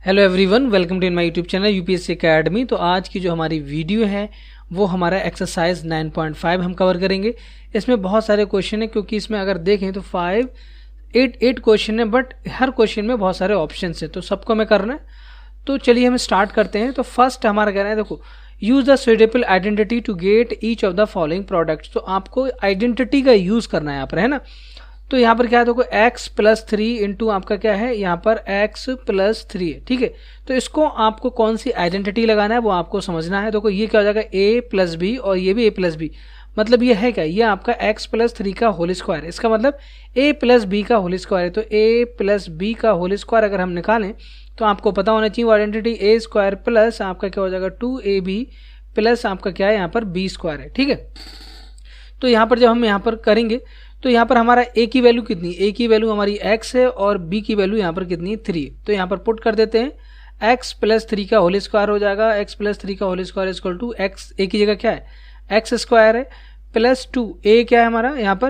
Hello everyone, welcome to in my YouTube channel UPSC academy. तो आज की जो हमारी वीडियो है वो हमारा एक्सरसाइज 9.5 हम कवर करेंगे। इसमें बहुत सारे क्वेश्चन है क्योंकि इसमें अगर देखें तो 8 क्वेश्चन है, बट हर क्वेश्चन में बहुत सारे ऑप्शन है तो सबको हमें करना है। तो चलिए हम स्टार्ट करते हैं। तो फर्स्ट हमारा कहना है, देखो, use the suitable identity to get each of the following products. तो आपको आइडेंटिटी का यूज करना है यहाँ पर, है ना। तो यहाँ पर क्या है, देखो x+3 इंटू आपका क्या है, यहाँ पर x+3 है, ठीक है। तो इसको आपको कौन सी आइडेंटिटी लगाना है वो आपको समझना है। देखो ये क्या हो जाएगा, a+b और ये भी a+b, मतलब ये है क्या, ये आपका x+3 का होल स्क्वायर है। इसका मतलब a+b का होल स्क्वायर है। तो a+b का होल स्क्वायर अगर हम निकालें तो आपको पता होना चाहिए वो आइडेंटिटी a² प्लस आपका क्या हो जाएगा 2ab प्लस आपका क्या है यहाँ पर b² है, ठीक है। तो यहाँ पर जब हम यहाँ पर करेंगे तो यहाँ पर हमारा a की वैल्यू कितनी, a की वैल्यू हमारी x है और b की वैल्यू यहाँ पर कितनी 3। तो यहाँ पर पुट कर देते हैं, x+3 का होल स्क्वायर हो जाएगा, x+3 का whole square equal to x, a की जगह क्या है x² है प्लस 2, a क्या है हमारा यहाँ पर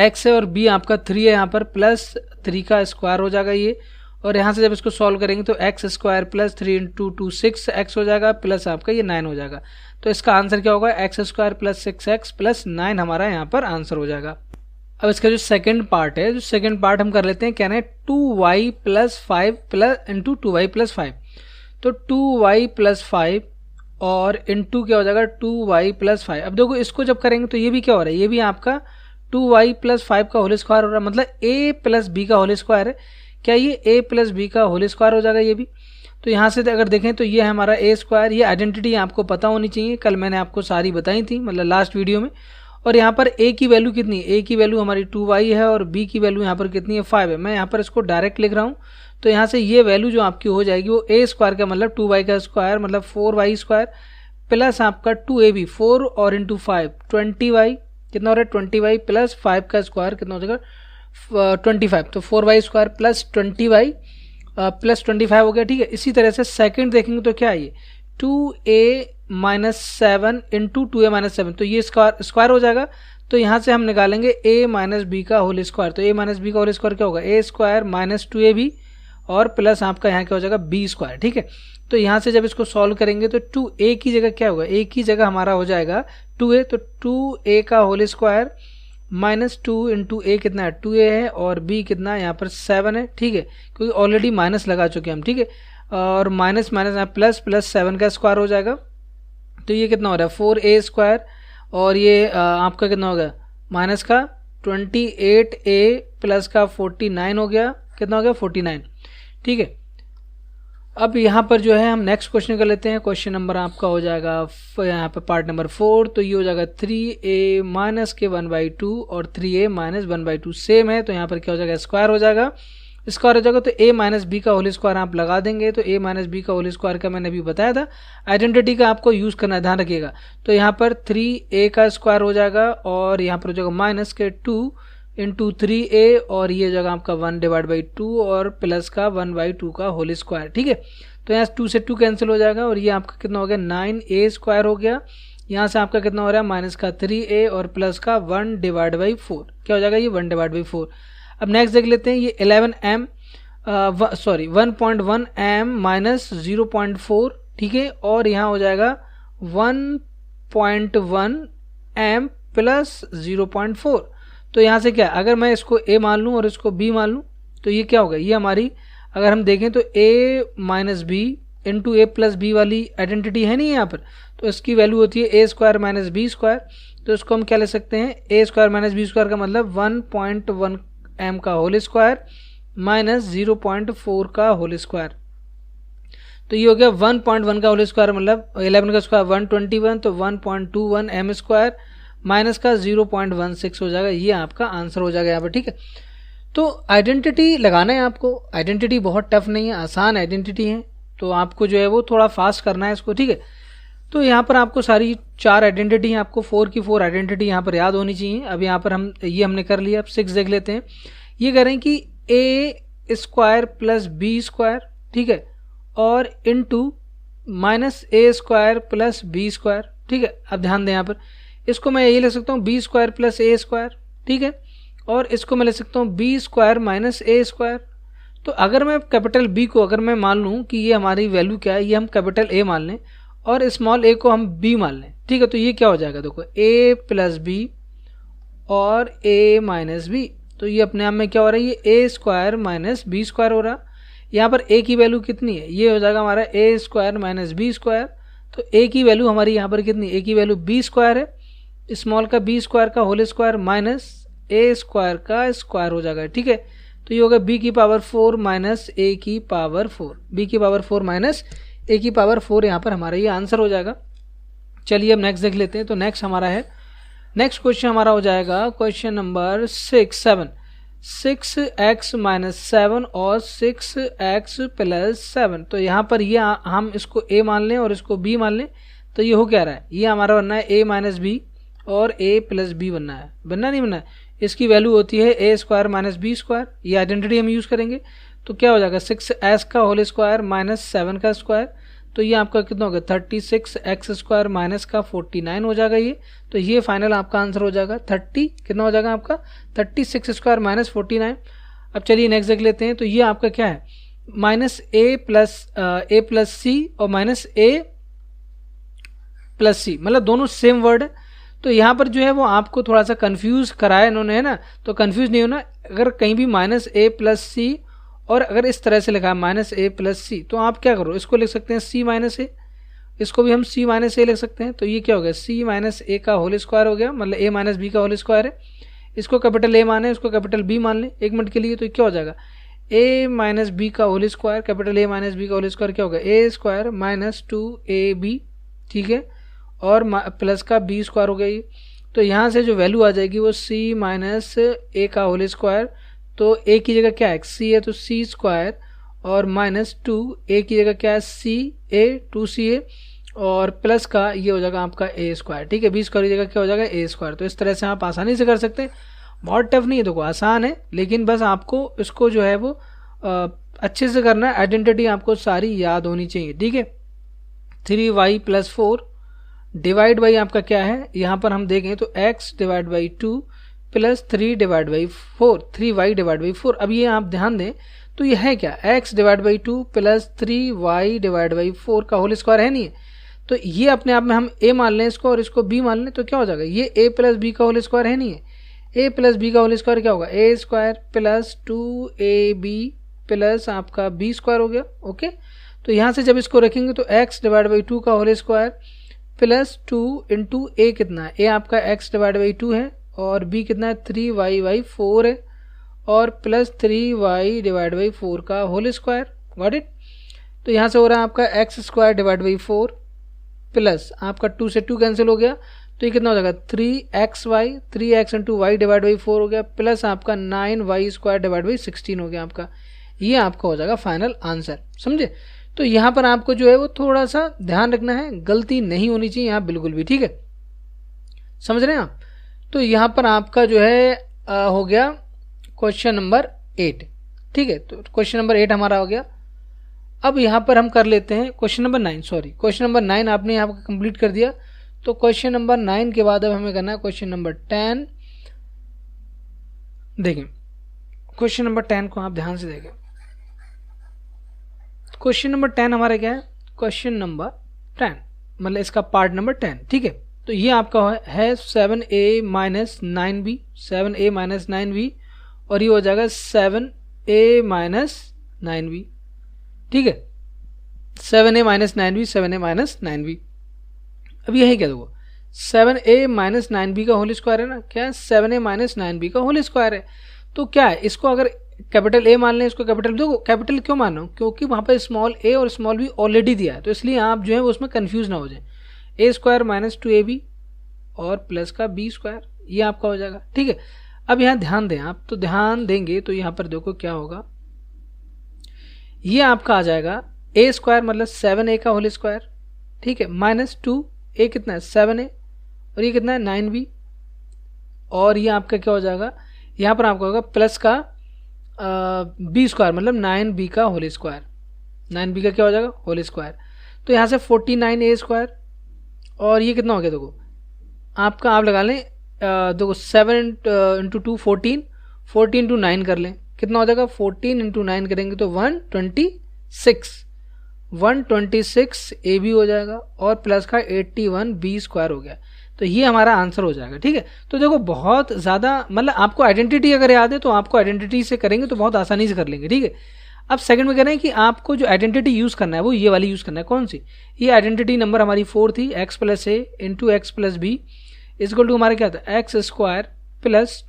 x है और b आपका 3 है यहाँ पर, प्लस 3 का स्क्वायर हो जाएगा ये। और यहाँ से जब इसको सॉल्व करेंगे तो x² प्लस 3 इंटू 2 6x हो जाएगा, प्लस आपका ये 9 हो जाएगा। तो इसका आंसर क्या होगा, x² प्लस 6x प्लस 9 हमारा यहाँ पर आंसर हो जाएगा। अब इसका जो सेकंड पार्ट है, जो सेकंड पार्ट हम कर लेते हैं, कहना है 2y plus 5 plus into 2y plus 5। तो 2y प्लस 5 और इंटू क्या हो जाएगा 2y प्लस 5। अब देखो इसको जब करेंगे तो ये भी क्या हो रहा है, ये भी आपका 2y प्लस 5 का होल स्क्वायर हो रहा है, मतलब a+b का होल स्क्वायर है। क्या ये a+b का होल स्क्वायर हो जाएगा ये भी। तो यहाँ से अगर देखें तो ये है हमारा a²। ये आइडेंटिटी आपको पता होनी चाहिए, कल मैंने आपको सारी बताई थी, मतलब लास्ट वीडियो में। और यहाँ पर a की वैल्यू कितनी है, a की वैल्यू हमारी 2y है और b की वैल्यू यहाँ पर कितनी है 5 है। मैं यहाँ पर इसको डायरेक्ट लिख रहा हूँ। तो यहाँ से ये वैल्यू जो आपकी हो जाएगी वो a² का मतलब 2y का स्क्वायर मतलब 4y² प्लस आपका 2ab 4 और इंटू 5 20y कितना हो रहा है 20y प्लस 5 का स्क्वायर कितना हो जाएगा 25। तो 4y² प्लस 20y प्लस 25 हो गया, ठीक है। इसी तरह से सेकंड देखेंगे तो क्या है ये 2a-7 इंटू 2a-7, तो ये स्क्वायर हो जाएगा। तो यहाँ से हम निकालेंगे a-b का होल स्क्वायर। तो a-b का होल स्क्वायर क्या होगा a² माइनस 2ab और प्लस आपका यहाँ क्या हो जाएगा b², ठीक है। तो यहाँ से जब इसको सॉल्व करेंगे तो 2a की जगह क्या होगा, a की जगह हमारा हो जाएगा 2a। तो 2a का whole square minus 2 into a कितना है 2a है और b कितना है यहाँ पर 7 है, ठीक है, क्योंकि ऑलरेडी माइनस लगा चुके हैं हम, ठीक है। और माइनस माइनस प्लस प्लस 7 का स्क्वायर हो जाएगा। तो ये कितना हो रहा है 4a² और ये आपका कितना हो गया माइनस का 28a प्लस का 49 हो गया, कितना हो गया 49, ठीक है। अब यहाँ पर जो है हम नेक्स्ट क्वेश्चन कर लेते हैं। क्वेश्चन नंबर आपका हो जाएगा यहाँ पर पार्ट नंबर 4। तो ये हो जाएगा 3a माइनस के 1/2 और 3a माइनस 1/2 सेम है। तो यहाँ पर क्या हो जाएगा स्क्वायर हो जाएगा, स्क्वायर हो जाएगा। तो a माइनस बी का होल स्क्वायर आप लगा देंगे। तो a माइनस बी का होल स्क्वायर का मैंने अभी बताया था, आइडेंटिटी का आपको यूज़ करना है, ध्यान रखिएगा। तो यहाँ पर 3a का स्क्वायर हो जाएगा और यहाँ पर हो जाएगा माइनस के 2 इंटू 3a और ये जगह आपका 1/2 और प्लस का 1/2 का होल स्क्वायर, ठीक है। तो यहाँ 2 से 2 कैंसिल हो जाएगा और ये आपका कितना हो गया 9a² हो गया। यहाँ से आपका कितना हो रहा है माइनस का 3a और प्लस का 1/4, क्या हो जाएगा ये 1/4। अब नेक्स्ट देख लेते हैं, ये 11m 1.1m माइनस 0.4, ठीक है, और यहाँ हो जाएगा 1.1m प्लस 0.4। तो यहाँ से क्या, अगर मैं इसको a मान लूँ और इसको b मान लूँ तो ये क्या होगा, ये हमारी अगर हम देखें तो a minus B into a plus B वाली आइडेंटिटी है नहीं यहाँ पर। तो इसकी वैल्यू होती है a² माइनस b²। तो इसको हम क्या ले सकते हैं a² माइनस b² का मतलब 1.1m का होल स्क्वायर माइनस 0.4 का होल स्क्वायर। तो ये हो गया 1.1 का होल स्क्वायर मतलब 11 का स्क्वायर 121, तो 1.21m² माइनस का 0.16 हो जाएगा। ये आपका आंसर हो जाएगा यहाँ पर, ठीक है। तो आइडेंटिटी लगाना है आपको, आइडेंटिटी बहुत टफ नहीं है, आसान आइडेंटिटी है। तो आपको जो है वो थोड़ा फास्ट करना है इसको, ठीक है। तो यहाँ पर आपको सारी 4 आइडेंटिटी हैं, आपको 4 की 4 आइडेंटिटी यहाँ पर याद होनी चाहिए। अब यहाँ पर हम ये हमने कर लिया। अब 6 देख लेते हैं। ये कह रहे हैं कि a² प्लस b², ठीक है, और into minus a² plus b², ठीक है। अब ध्यान दें यहाँ पर, इसको मैं ये ले सकता हूँ b² प्लस a², ठीक है, और इसको मैं ले सकता हूँ b² माइनस a²। तो अगर मैं कैपिटल बी को अगर मैं मान लूँ कि ये हमारी वैल्यू क्या है, ये हम कैपिटल ए मान लें और स्मॉल ए को हम बी मान लें, ठीक है, तो ये क्या हो जाएगा, देखो ए प्लस बी और ए माइनस बी, तो ये अपने आप में क्या हो रहा है, ये ए स्क्वायर माइनस बी स्क्वायर हो रहा। यहाँ पर ए की वैल्यू कितनी है, ये हो जाएगा हमारा ए स्क्वायर माइनस बी स्क्वायर, तो ए की वैल्यू हमारी यहाँ पर कितनी, ए की वैल्यू बी स्क्वायर है, स्मॉल का बी स्क्वायर का होल स्क्वायर माइनस ए स्क्वायर का स्क्वायर हो जाएगा, ठीक है, तो ये होगा बी की पावर 4 माइनस ए की पावर 4, बी की पावर 4 माइनस ए की पावर 4, यहाँ पर हमारा ये आंसर हो जाएगा। चलिए अब नेक्स्ट देख लेते हैं। तो नेक्स्ट हमारा है, नेक्स्ट क्वेश्चन हमारा हो जाएगा क्वेश्चन नंबर 7 6x माइनस 7 और 6x प्लस 7। तो यहाँ पर ये हम इसको a मान लें और इसको b मान लें, तो ये हो क्या रहा है, ये हमारा बनना है a माइनस बी और a प्लस बी बनना है, बनना नहीं बनना है, इसकी वैल्यू होती है a square minus B square, ये आइडेंटिटी हम यूज़ करेंगे। तो क्या हो जाएगा 6s का होल स्क्वायर माइनस 7 का स्क्वायर, तो ये आपका कितना हो गया 36x स्क्वायर माइनस का 49 हो जाएगा ये, तो ये फाइनल आपका आंसर हो जाएगा 30, कितना हो जाएगा आपका 36 स्क्वायर माइनस 49। अब चलिए नेक्स्ट देख लेते हैं। तो ये आपका क्या है, माइनस ए प्लस सी और माइनस ए प्लस सी, मतलब दोनों सेम वर्ड है। तो यहाँ पर जो है वो आपको थोड़ा सा कंफ्यूज कराया इन्होंने, है ना, तो कंफ्यूज नहीं होना। अगर कहीं भी माइनस ए प्लस सी और अगर इस तरह से लिखा है माइनस ए प्लस सी, तो आप क्या करो, इसको लिख सकते हैं सी माइनस ए, इसको भी हम सी माइनस ए लिख सकते हैं। तो ये क्या हो गया, सी माइनस ए का होल स्क्वायर हो गया, मतलब ए माइनस बी का होल स्क्वायर है। इसको कैपिटल ए माने, इसको कैपिटल बी मान लें एक मिनट के लिए, तो क्या हो जाएगा ए माइनस बी का whole square, capital A minus B का होल स्क्वायर क्या होगा ए स्क्वायर माइनस 2ab, ठीक है, और प्लस का बी स्क्वायर हो गया ये। तो यहाँ से जो वैल्यू आ जाएगी वो सी माइनस ए का होल स्क्वायर, तो ए की जगह क्या है सी है, तो सी स्क्वायर और माइनस 2 ए की जगह क्या है सी ए 2c है, और प्लस का ये हो जाएगा आपका ए स्क्वायर, ठीक है, बी स्क्वायर की जगह क्या हो जाएगा ए स्क्वायर। तो इस तरह से आप आसानी से कर सकते हैं, बहुत टफ नहीं है, देखो आसान है, लेकिन बस आपको इसको जो है वो अच्छे से करना है, आइडेंटिटी आपको सारी याद होनी चाहिए, ठीक है। 3y प्लस 4 डिवाइड बाई आपका क्या है, यहाँ पर हम देखें तो x divide by 2 plus 3 divide by 4, 3y divide by 4। अब ये आप ध्यान दें तो ये है क्या, x divide by 2 plus 3y divide by 4 का होल स्क्वायर है नहीं है, तो ये अपने आप में हम a मान लें इसको और इसको b मान लें, तो क्या हो जाएगा ये a प्लस b का होल स्क्वायर है नहीं है, a प्लस b का होल स्क्वायर क्या होगा a square plus 2ab plus आपका b स्क्वायर हो गया, ओके। तो यहाँ से जब इसको रखेंगे तो x डिवाइड बाई 2 का whole square plus 2 into a कितना है, a आपका x डिवाइड बाई 2 है और b कितना है 3y बाई 4 है, और प्लस 3y डिवाइड बाई 4 का होल स्क्वायर, गॉट इट। तो यहाँ से हो रहा है आपका x square divide by 4 plus आपका 2 से 2 कैंसिल हो गया, तो ये कितना हो जाएगा 3xy, 3x into Y divide by 4 हो गया, प्लस आपका 9y स्क्वायर डिवाइड बाई 16 हो गया आपका, ये आपका हो जाएगा फाइनल आंसर, समझे। तो यहाँ पर आपको जो है वो थोड़ा सा ध्यान रखना है, गलती नहीं होनी चाहिए यहाँ बिल्कुल भी, ठीक है, समझ रहे हैं आप। तो यहाँ पर आपका जो है हो गया क्वेश्चन नंबर 8, ठीक है, तो क्वेश्चन नंबर 8 हमारा हो गया। अब यहाँ पर हम कर लेते हैं question number 9, sorry question number 9 आपने यहाँ पर कंप्लीट कर दिया। तो क्वेश्चन नंबर 9 के बाद अब हमें करना है क्वेश्चन नंबर 10। देखें क्वेश्चन नंबर 10 को आप ध्यान से देखें। क्वेश्चन नंबर 10 हमारा क्या है, क्वेश्चन नंबर 10 मतलब इसका पार्ट नंबर 10, ठीक है। तो ये आपका है 7a minus 9b, 7a minus 9b, और ये हो जाएगा 7a माइनस 9b, ठीक है, 7a minus 9b, 7a minus 9b। अब ये है क्या, देखो 7a माइनस 9b का होल स्क्वायर है ना, क्या है 7a माइनस 9b का होल स्क्वायर है। तो क्या है, इसको अगर कैपिटल ए मान लें, इसको कैपिटल, देखो कैपिटल क्यों मान रहा हूँ, क्योंकि वहाँ पर स्मॉल ए और स्मॉल बी ऑलरेडी दिया है, तो इसलिए आप जो है वो उसमें कंफ्यूज ना हो जाए। ए स्क्वायर माइनस 2ab और प्लस का बी स्क्वायर, ये आपका हो जाएगा, ठीक है। अब यहाँ ध्यान दें आप, तो ध्यान देंगे तो यहाँ पर देखो क्या होगा, ये आपका आ जाएगा ए स्क्वायर मतलब 7a का होल स्क्वायर, ठीक है, माइनस 2 ए कितना है 7a और ये कितना है 9b, और ये आपका क्या हो जाएगा, यहाँ पर आपका होगा प्लस का बी स्क्वायर मतलब 9b का होल स्क्वायर, 9b का क्या हो जाएगा होल स्क्वायर। तो यहाँ से 49a स्क्वायर, और ये कितना हो गया, देखो आपका आप लगा लें, देखो 7 इंटू 2 14, 14 इंटू 9 कर लें, कितना हो जाएगा 14 इंटू 9 करेंगे तो 126 ए बी हो जाएगा और प्लस का 81 बी स्क्वायर हो गया। तो ये हमारा आंसर हो जाएगा। ठीक है, तो देखो बहुत ज़्यादा मतलब आपको आइडेंटिटी अगर याद है तो आपको आइडेंटिटी से करेंगे तो बहुत आसानी से कर लेंगे। ठीक है, अब सेकंड में कह रहे हैं कि आपको जो आइडेंटिटी यूज़ करना है वो ये वाली यूज़ करना है। कौन सी? ये आइडेंटिटी नंबर हमारी 4 थी, X plus A into X plus B equal to हमारा क्या था, X square plus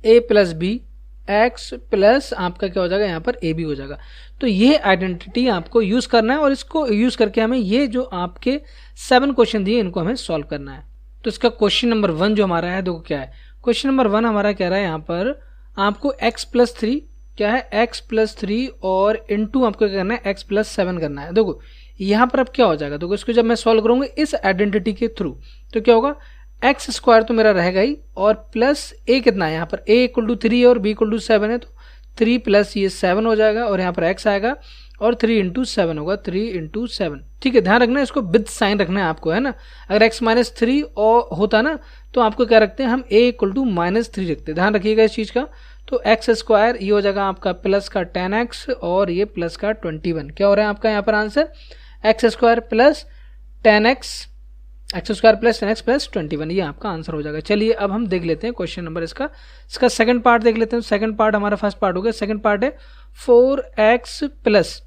A plus B X plus आपका क्या हो जाएगा यहाँ पर ए बी हो जाएगा। तो ये आइडेंटिटी आपको यूज़ करना है और इसको यूज़ करके हमें ये जो आपके 7 क्वेश्चन दिए इनको हमें सॉल्व करना है। तो इसका क्वेश्चन नंबर 1 जो हमारा है देखो क्या है, क्वेश्चन नंबर 1 हमारा कह रहा है यहाँ पर आपको x प्लस 3 क्या है, x प्लस 3 और इंटू आपको क्या करना है x प्लस 7 करना है। देखो यहाँ पर अब क्या हो जाएगा, देखो इसको जब मैं सॉल्व करूँगा इस आइडेंटिटी के थ्रू तो क्या होगा, एक्स स्क्वायर तो मेरा रहेगा ही और प्लस ए कितना है यहाँ पर, ए इक्वल टू 3 और बी इक्वल टू 7 है तो 3 प्लस ये 7 हो जाएगा और यहाँ पर x आएगा और 3 इंटू 7 होगा, 3 इंटू 7। ठीक है, ध्यान रखना है इसको विद साइन रखना है आपको, है ना। अगर x माइनस 3 होता ना तो आपको क्या रखते हैं हम a इक्वल टू माइनस 3 रखते हैं, ध्यान रखिएगा इस चीज़ का। तो एक्स स्क्वायर ये हो जाएगा आपका प्लस का 10x और ये प्लस का 21। क्या हो रहा है आपका यहाँ पर answer, x square plus 10x x square plus 10x plus 21, ये आपका आंसर हो जाएगा। चलिए अब हम देख लेते हैं क्वेश्चन नंबर इसका सेकंड पार्ट देख लेते हैं। सेकंड पार्ट हमारा फर्स्ट पार्ट हो गया, सेकंड पार्ट है 4x प्लस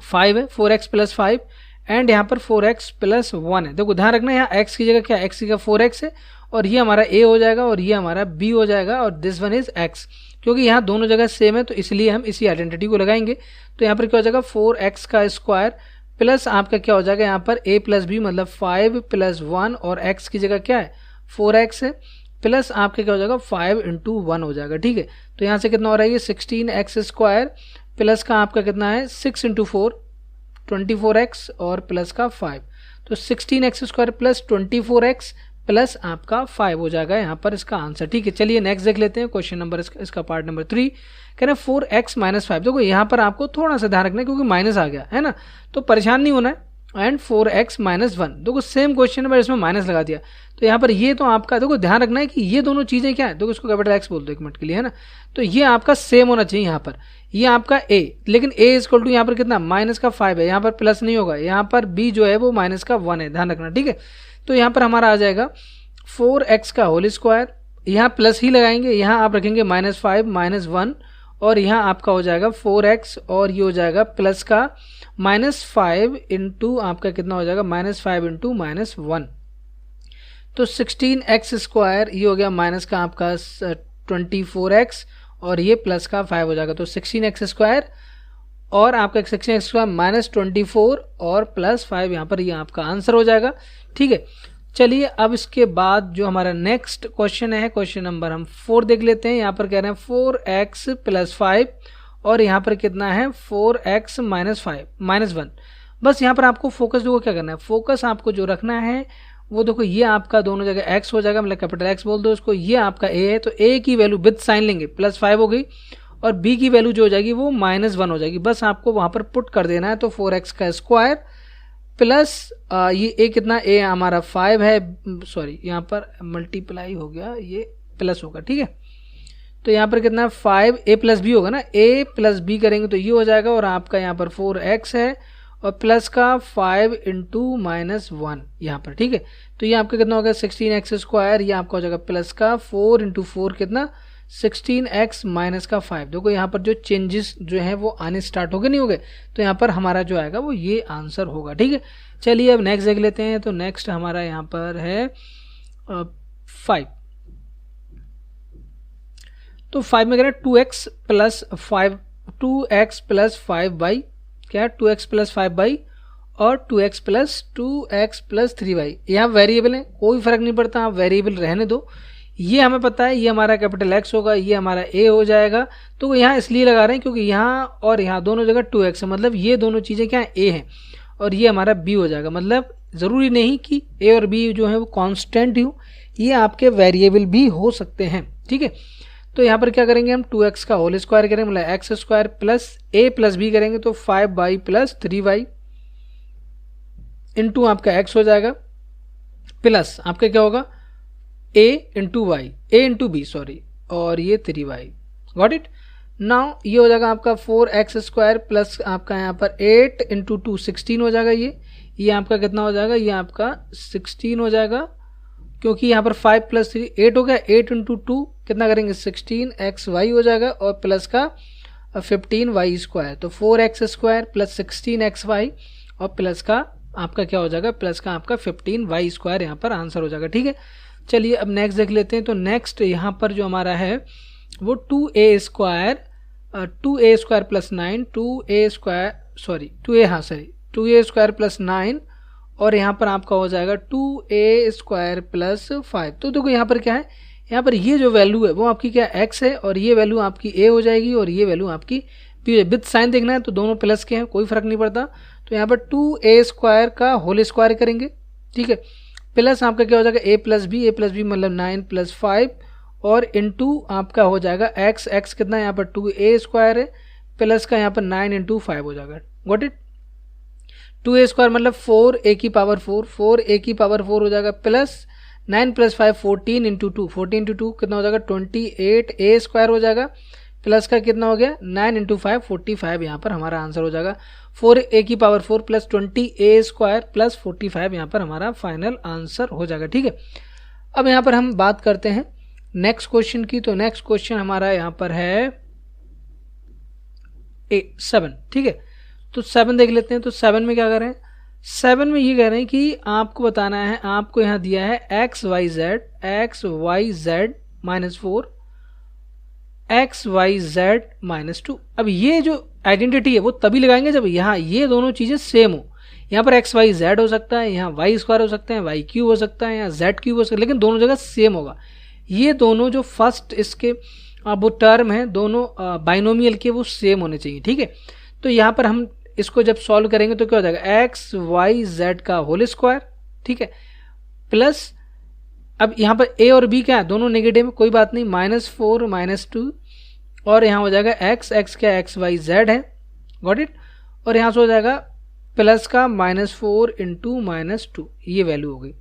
5 है, 4x प्लस 5 एंड यहाँ पर 4x प्लस 1 है। देखो ध्यान रखना यहाँ x की जगह क्या, x की जगह 4x है और ये हमारा a हो जाएगा और ये हमारा b हो जाएगा और दिस वन इज x, क्योंकि यहाँ दोनों जगह सेम है तो इसलिए हम इसी आइडेंटिटी को लगाएंगे। तो यहाँ पर क्या हो जाएगा 4x का स्क्वायर प्लस आपका क्या हो जाएगा यहाँ पर a प्लस बी मतलब 5 प्लस 1 और x की जगह क्या है 4x है प्लस आपका क्या हो जाएगा 5 इंटू 1 हो जाएगा। ठीक है, तो यहाँ से कितना हो रहा है ये 16x स्क्वायर प्लस का आपका कितना है 6 इंटू 4 24x और प्लस का 5, तो 16x square plus 24x plus आपका 5 हो जाएगा यहाँ पर इसका आंसर। ठीक है, चलिए नेक्स्ट देख लेते हैं क्वेश्चन नंबर इसका पार्ट नंबर 3 कह रहे हैं 4x माइनस 5। देखो यहाँ पर आपको थोड़ा सा ध्यान रखना है क्योंकि माइनस आ गया है ना, तो परेशान नहीं होना है। एंड 4x माइनस 1, देखो सेम क्वेश्चन है इसमें माइनस लगा दिया तो यहाँ पर ये तो आपका देखो ध्यान रखना है कि ये दोनों चीज़ें क्या है, देखो इसको कैपिटल एक्स बोल दो एक मिनट के लिए, है ना। तो ये आपका सेम होना चाहिए यहाँ पर, ये आपका a, लेकिन a इक्वल टू यहाँ पर कितना माइनस का 5 है, यहाँ पर प्लस नहीं होगा, यहाँ पर b जो है वो माइनस का 1 है, ध्यान रखना। ठीक है, तो यहाँ पर हमारा आ जाएगा 4x का होल स्क्वायर, यहाँ प्लस ही लगाएंगे, यहाँ आप रखेंगे माइनस 5 माइनस 1 और यहाँ आपका हो जाएगा 4x और ये हो जाएगा प्लस का माइनस 5 इंटू आपका कितना हो जाएगा माइनस 5 इंटू माइनस 1, तो 16x स्क्वायर ये हो गया माइनस का आपका 24x और ये प्लस का 5 हो जाएगा, तो 16x स्क्वायर और आपका 16x स्क्वायर माइनस 24 और प्लस 5 यहाँ पर ये आपका आंसर हो जाएगा। ठीक है, चलिए अब इसके बाद जो हमारा नेक्स्ट क्वेश्चन है क्वेश्चन नंबर हम 4 देख लेते हैं। यहाँ पर कह रहे हैं 4x प्लस 5 और यहाँ पर कितना है 4x माइनस 1। बस यहाँ पर आपको फोकस देखो क्या करना है, फोकस आपको जो रखना है वो देखो ये आपका दोनों जगह x हो जाएगा, मतलब कैपिटल x बोल दो इसको, ये आपका a है तो a की वैल्यू विद साइन लेंगे प्लस 5 हो गई और b की वैल्यू जो हो जाएगी वो माइनस 1 हो जाएगी, बस आपको वहाँ पर पुट कर देना है। तो 4x का स्क्वायर प्लस ये a कितना a हमारा 5 है, सॉरी यहाँ पर मल्टीप्लाई हो गया, ये प्लस होगा। ठीक है, तो यहाँ पर कितना 5 a प्लस b होगा ना, a प्लस b करेंगे तो ये हो जाएगा और आपका यहाँ पर 4x है और प्लस का 5 इंटू माइनस 1 यहाँ पर। ठीक है, तो ये आपका कितना होगा 16x स्क्वायर, ये आपका हो जाएगा प्लस का 4 इंटू 4 कितना 16x माइनस का 5। देखो यहाँ पर जो चेंजेस जो हैं वो आने स्टार्ट हो गए नहीं हो गए, तो यहाँ पर हमारा जो आएगा वो ये आंसर होगा। ठीक है, चलिए अब नेक्स्ट देख लेते हैं। तो नेक्स्ट हमारा यहाँ पर है 5, तो 5 में कह रहे हैं 2x प्लस 5 बाई क्या 2x प्लस 5 बाई और 2x प्लस 3 बाई। यहाँ वेरिएबल है कोई फर्क नहीं पड़ता, आप वेरिएबल रहने दो। ये हमें पता है ये हमारा कैपिटल x होगा, ये हमारा a हो जाएगा, तो यहाँ इसलिए लगा रहे हैं क्योंकि यहाँ और यहाँ दोनों जगह 2x है, मतलब ये दोनों चीज़ें क्या है a हैं और ये हमारा b हो जाएगा। मतलब ज़रूरी नहीं कि a और b जो है वो कांस्टेंट ही हो, ये आपके वेरिएबल भी हो सकते हैं। ठीक है, तो यहाँ पर क्या करेंगे हम 2x का होल स्क्वायर करेंगे, मतलब X square plus a plus b करेंगे तो 5y प्लस 3y इंटू आपका x हो जाएगा प्लस आपका क्या होगा a इंटू b सॉरी और ये 3y, गॉट इट। नाउ ये हो जाएगा आपका 4x² प्लस आपका यहाँ पर 8 इंटू 2 16 हो जाएगा। ये आपका कितना हो जाएगा, ये आपका 16 हो जाएगा, क्योंकि यहाँ पर 5 + 3 8 हो गया। 8 इंटू 2 कितना करेंगे 16xy हो जाएगा और प्लस का 15y²। तो 4x² प्लस 16xy और प्लस का आपका क्या हो जाएगा, प्लस का आपका 15y² यहाँ पर आंसर हो जाएगा। ठीक है, चलिए अब नेक्स्ट देख लेते हैं। तो नेक्स्ट यहाँ पर जो हमारा है वो 2a² प्लस 9 2a² प्लस 9 और यहाँ पर आपका हो जाएगा 2a² प्लस 5। तो देखो यहाँ पर क्या है, यहाँ पर ये जो वैल्यू है वो आपकी क्या x है और ये वैल्यू आपकी a हो जाएगी और ये वैल्यू आपकी b है। विद साइन देखना है तो दोनों प्लस के हैं, कोई फर्क नहीं पड़ता। तो यहाँ पर 2a² का होल स्क्वायर करेंगे, ठीक है, प्लस आपका क्या हो जाएगा a प्लस b मतलब 9 + 5 और इंटू आपका हो जाएगा x कितना है यहाँ पर 2a² है प्लस का यहाँ पर 9 × 5 हो जाएगा। Got it. 2a² मतलब 4a की पावर 4 हो जाएगा प्लस 9 + 5 14 × 2 कितना हो जाएगा 28a² हो जाएगा प्लस का कितना हो गया 9 × 5 45 यहाँ पर हमारा आंसर हो जाएगा। 4a की पावर 4 प्लस 20a² प्लस 45 यहाँ पर हमारा फाइनल आंसर हो जाएगा। ठीक है, अब यहाँ पर हम बात करते हैं नेक्स्ट क्वेश्चन की। तो नेक्स्ट क्वेश्चन हमारा यहाँ पर है 7। ठीक है, तो 7 देख लेते हैं। तो 7 में क्या कर रहे हैं, 7 में ये कह रहे हैं कि आपको बताना है, आपको यहाँ दिया है XYZ -4 XYZ -2। अब ये जो आइडेंटिटी है वो तभी लगाएंगे जब यहाँ ये दोनों चीज़ें सेम हो। यहाँ पर XYZ हो सकता है, यहाँ y² हो सकता है, y³ हो सकता है, यहाँ z³ हो सकता है, लेकिन दोनों जगह सेम होगा। ये दोनों जो फर्स्ट इसके वो टर्म है दोनों बाइनोमियल के वो सेम होने चाहिए। ठीक है, तो यहाँ पर हम इसको जब सॉल्व करेंगे तो क्या हो जाएगा XYZ का होल स्क्वायर, ठीक है, प्लस अब यहाँ पर a और b क्या है दोनों नेगेटिव है, कोई बात नहीं, -4 -2 और यहाँ हो जाएगा x क्या XYZ है। Got it. और यहाँ से हो जाएगा प्लस का -4 × -2 ये वैल्यू हो गई।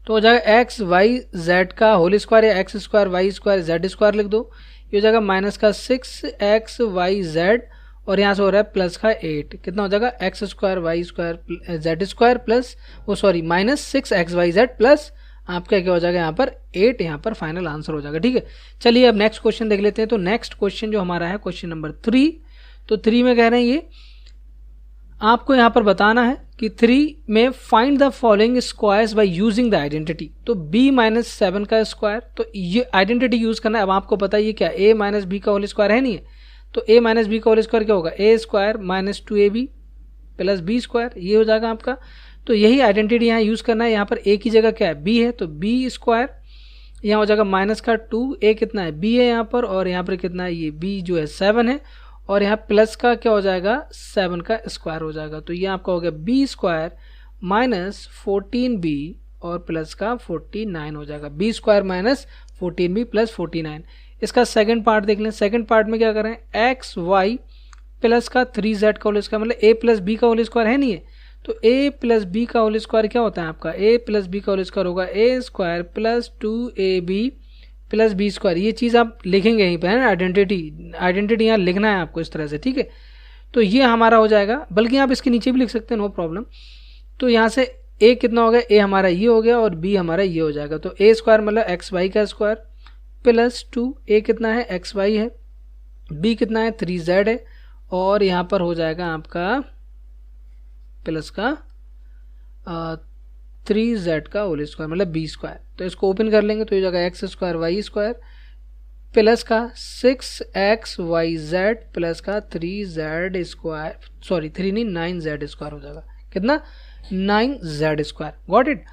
तो हो जाएगा XYZ का होल स्क्वायर या x² y² z² लिख दो, ये हो जाएगा माइनस का 6XYZ और यहाँ से हो रहा है प्लस का 8, कितना हो जाएगा x² y² z² प्लस वो सॉरी -6XYZ प्लस आपका क्या हो जाएगा यहाँ पर 8 यहाँ पर फाइनल आंसर हो जाएगा। ठीक है, चलिए अब नेक्स्ट क्वेश्चन देख लेते हैं। तो नेक्स्ट क्वेश्चन जो हमारा है क्वेश्चन नंबर 3। तो 3 में कह रहे हैं ये आपको यहाँ पर बताना है कि 3 में find the following squares by using the identity. तो b -7 का स्क्वायर, तो ये आइडेंटिटी यूज करना है। अब आपको पता है ये क्या a - b का होल स्क्वायर है नहीं है, तो a - b का होल स्क्वायर क्या होगा a² -2ab प्लस b², ये हो जाएगा आपका। तो यही आइडेंटिटी यहाँ यूज़ करना है। यहाँ पर a की जगह क्या है b है, तो b², यहाँ हो जाएगा माइनस का 2, a कितना है b है यहाँ पर, और यहाँ पर कितना है ये b जो है 7 है, और यहाँ प्लस का क्या हो जाएगा 7 का स्क्वायर हो जाएगा। तो ये आपका हो गया b² -14b और प्लस का 49 हो जाएगा, b² -14b प्लस 49। इसका सेकंड पार्ट देख लें। सेकंड पार्ट में क्या करें xy प्लस का 3z का होल स्क्वायर मतलब a + b का होल स्क्वायर है नहीं है, तो a + b का होल स्क्वायर क्या होता है आपका a + b का होल स्क्वायर होगा a² + 2ab प्लस b²। ये चीज़ आप लिखेंगे यहीं पर है ना, आइडेंटिटी यहाँ लिखना है आपको इस तरह से। ठीक है, तो ये हमारा हो जाएगा, बल्कि आप इसके नीचे भी लिख सकते हैं, नो प्रॉब्लम। तो यहाँ से a कितना हो गया, a हमारा ये हो गया और b हमारा ये हो जाएगा। तो a² मतलब xy का स्क्वायर प्लस 2, a कितना है xy है, b कितना है 3z है, और यहाँ पर हो जाएगा आपका प्लस का 3z का होल स्क्वायर मतलब b²। तो इसको ओपन कर लेंगे तो ये जाएगा x² y² प्लस का 6xyz प्लस का 3z² सॉरी 3 नहीं 9z² हो जाएगा, कितना 9z²। Got it.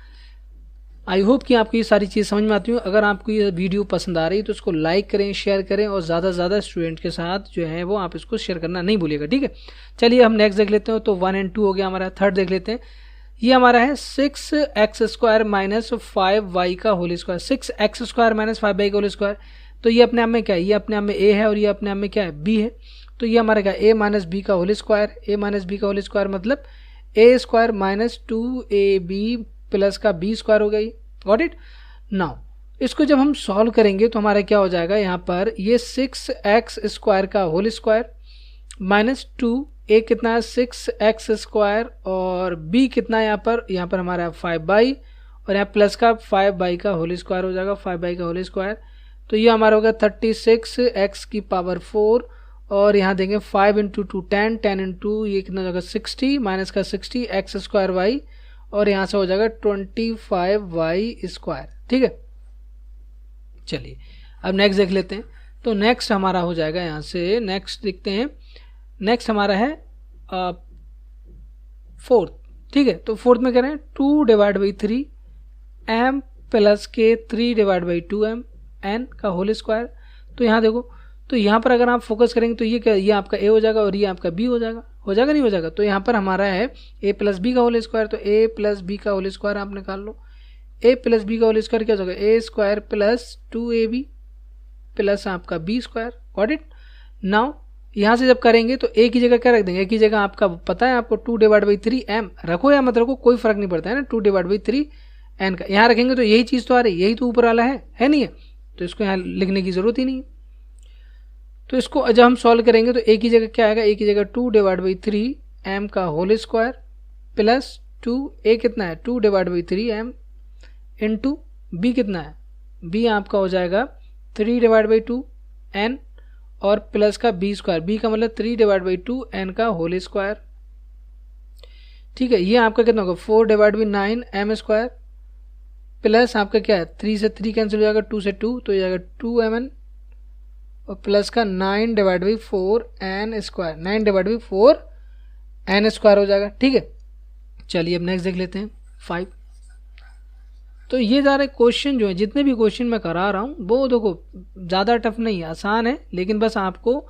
I hope कि आपको ये सारी चीज़ समझ में आती हूँ। अगर आपको ये वीडियो पसंद आ रही है तो इसको लाइक करें, शेयर करें और ज़्यादा से ज़्यादा स्टूडेंट के साथ जो है वो आप इसको शेयर करना नहीं भूलिएगा। ठीक है, चलिए हम नेक्स्ट देख लेते हैं। तो 1 और 2 हो गया हमारा। थर्ड देख लेते हैं। ये हमारा है 6x² -5y का होल स्क्वायर, 6x² -5y का होल स्क्वायर। तो ये अपने आप में क्या है, ये अपने आप में a है और ये अपने आप में क्या है b है। तो ये हमारा क्या a - b का होल स्क्वायर, a - b का होल स्क्वायर मतलब a² -2ab प्लस का b² हो गई। Got it. नाउ इसको जब हम सॉल्व करेंगे तो हमारा क्या हो जाएगा, यहाँ पर ये 6x² का होल स्क्वायर माइनस 2, a कितना है 6x² और b कितना है यहाँ पर हमारा 5y और यहाँ प्लस का 5y का होल स्क्वायर हो जाएगा, 5y का होल स्क्वायर। तो ये हमारा होगा 36x⁴ और यहाँ देंगे 5 × 2 10, 10 × ये कितना हो जाएगा 60 माइनस का 60 x² और यहाँ से हो जाएगा 25y²। ठीक है, चलिए अब नेक्स्ट देख लेते हैं। तो नेक्स्ट हमारा हो जाएगा, यहाँ से नेक्स्ट देखते हैं। नेक्स्ट हमारा है फोर्थ। ठीक है, तो फोर्थ में कह रहे हैं 2/3 m प्लस के 3/2m n का होल स्क्वायर। तो यहाँ देखो, तो यहाँ पर अगर आप फोकस करेंगे तो ये क्या, ये आपका a हो जाएगा और ये आपका b हो जाएगा नहीं हो जाएगा। तो यहाँ पर हमारा है a + b का होल स्क्वायर, तो a + b का होल स्क्वायर आप निकाल लो। a + b का होल स्क्वायर क्या हो जाएगा, a² + 2ab प्लस आपका b²। Got it. नाउ यहाँ से जब करेंगे तो a की जगह क्या रख देंगे, a की जगह आपका पता है आपको 2/3m रखो या मत रखो कोई फर्क नहीं पड़ता है ना, 2/3n का यहाँ रखेंगे तो यही चीज़ तो आ रही है, यही तो ऊपर वाला है नहीं है, तो इसको यहाँ लिखने की ज़रूरत ही नहीं है। तो इसको जब हम सॉल्व करेंगे तो a की जगह क्या आएगा, a की जगह 2/3m का होल स्क्वायर प्लस 2, a कितना है 2/3m इंटू b कितना है, b आपका हो जाएगा 3/2n और प्लस का b², b का मतलब 3/2n का होल स्क्वायर। ठीक है, ये आपका कितना होगा 4/9m² प्लस आपका क्या है 3 से 3 कैंसिल हो जाएगा, 2 से 2 तो ये जाएगा 2mn और प्लस का 9/4n², 9/4n² हो जाएगा। ठीक है, चलिए अब नेक्स्ट देख लेते हैं 5। तो ये सारे क्वेश्चन जो है, जितने भी क्वेश्चन मैं करा रहा हूँ वो देखो ज़्यादा टफ नहीं है, आसान है, लेकिन बस आपको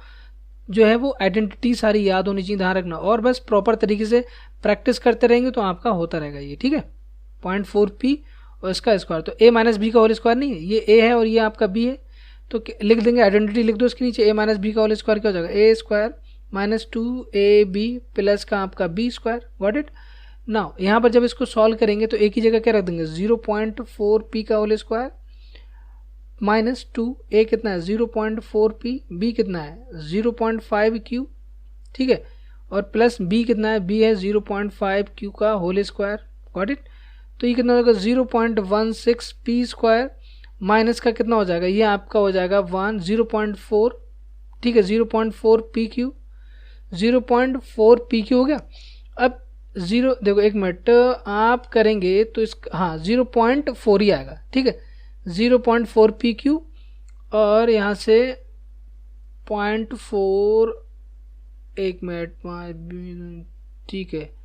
जो है वो आइडेंटिटी सारी याद होनी चाहिए, ध्यान रखना, और बस प्रॉपर तरीके से प्रैक्टिस करते रहेंगे तो आपका होता रहेगा ये। ठीक है, 0.4p और इसका स्क्वायर, तो a - b का होल स्क्वायर नहीं है, ये a है और ये आपका b है, तो लिख देंगे आइडेंटिटी लिख दो इसके नीचे, a - b का होल स्क्वायर क्या हो जाएगा, a² - 2ab प्लस का आपका b²। Got it. नाउ यहाँ पर जब इसको सॉल्व करेंगे तो a की जगह क्या रख देंगे 0.4p का होल स्क्वायर माइनस 2, a कितना है 0.4p, b कितना है 0.5q। ठीक है, और प्लस b कितना है, b है 0.5q का होल स्क्वायर। Got it. तो ये कितना होगा 0.16p² माइनस का कितना हो जाएगा, ये आपका हो जाएगा 0.4। ठीक है, 0.4pq, 0.4pq हो गया। अब देखो एक मिनट आप करेंगे तो इस 0.4 ही आएगा। ठीक है, 0.4pq और यहाँ से 0.4, एक मिनट, ठीक है,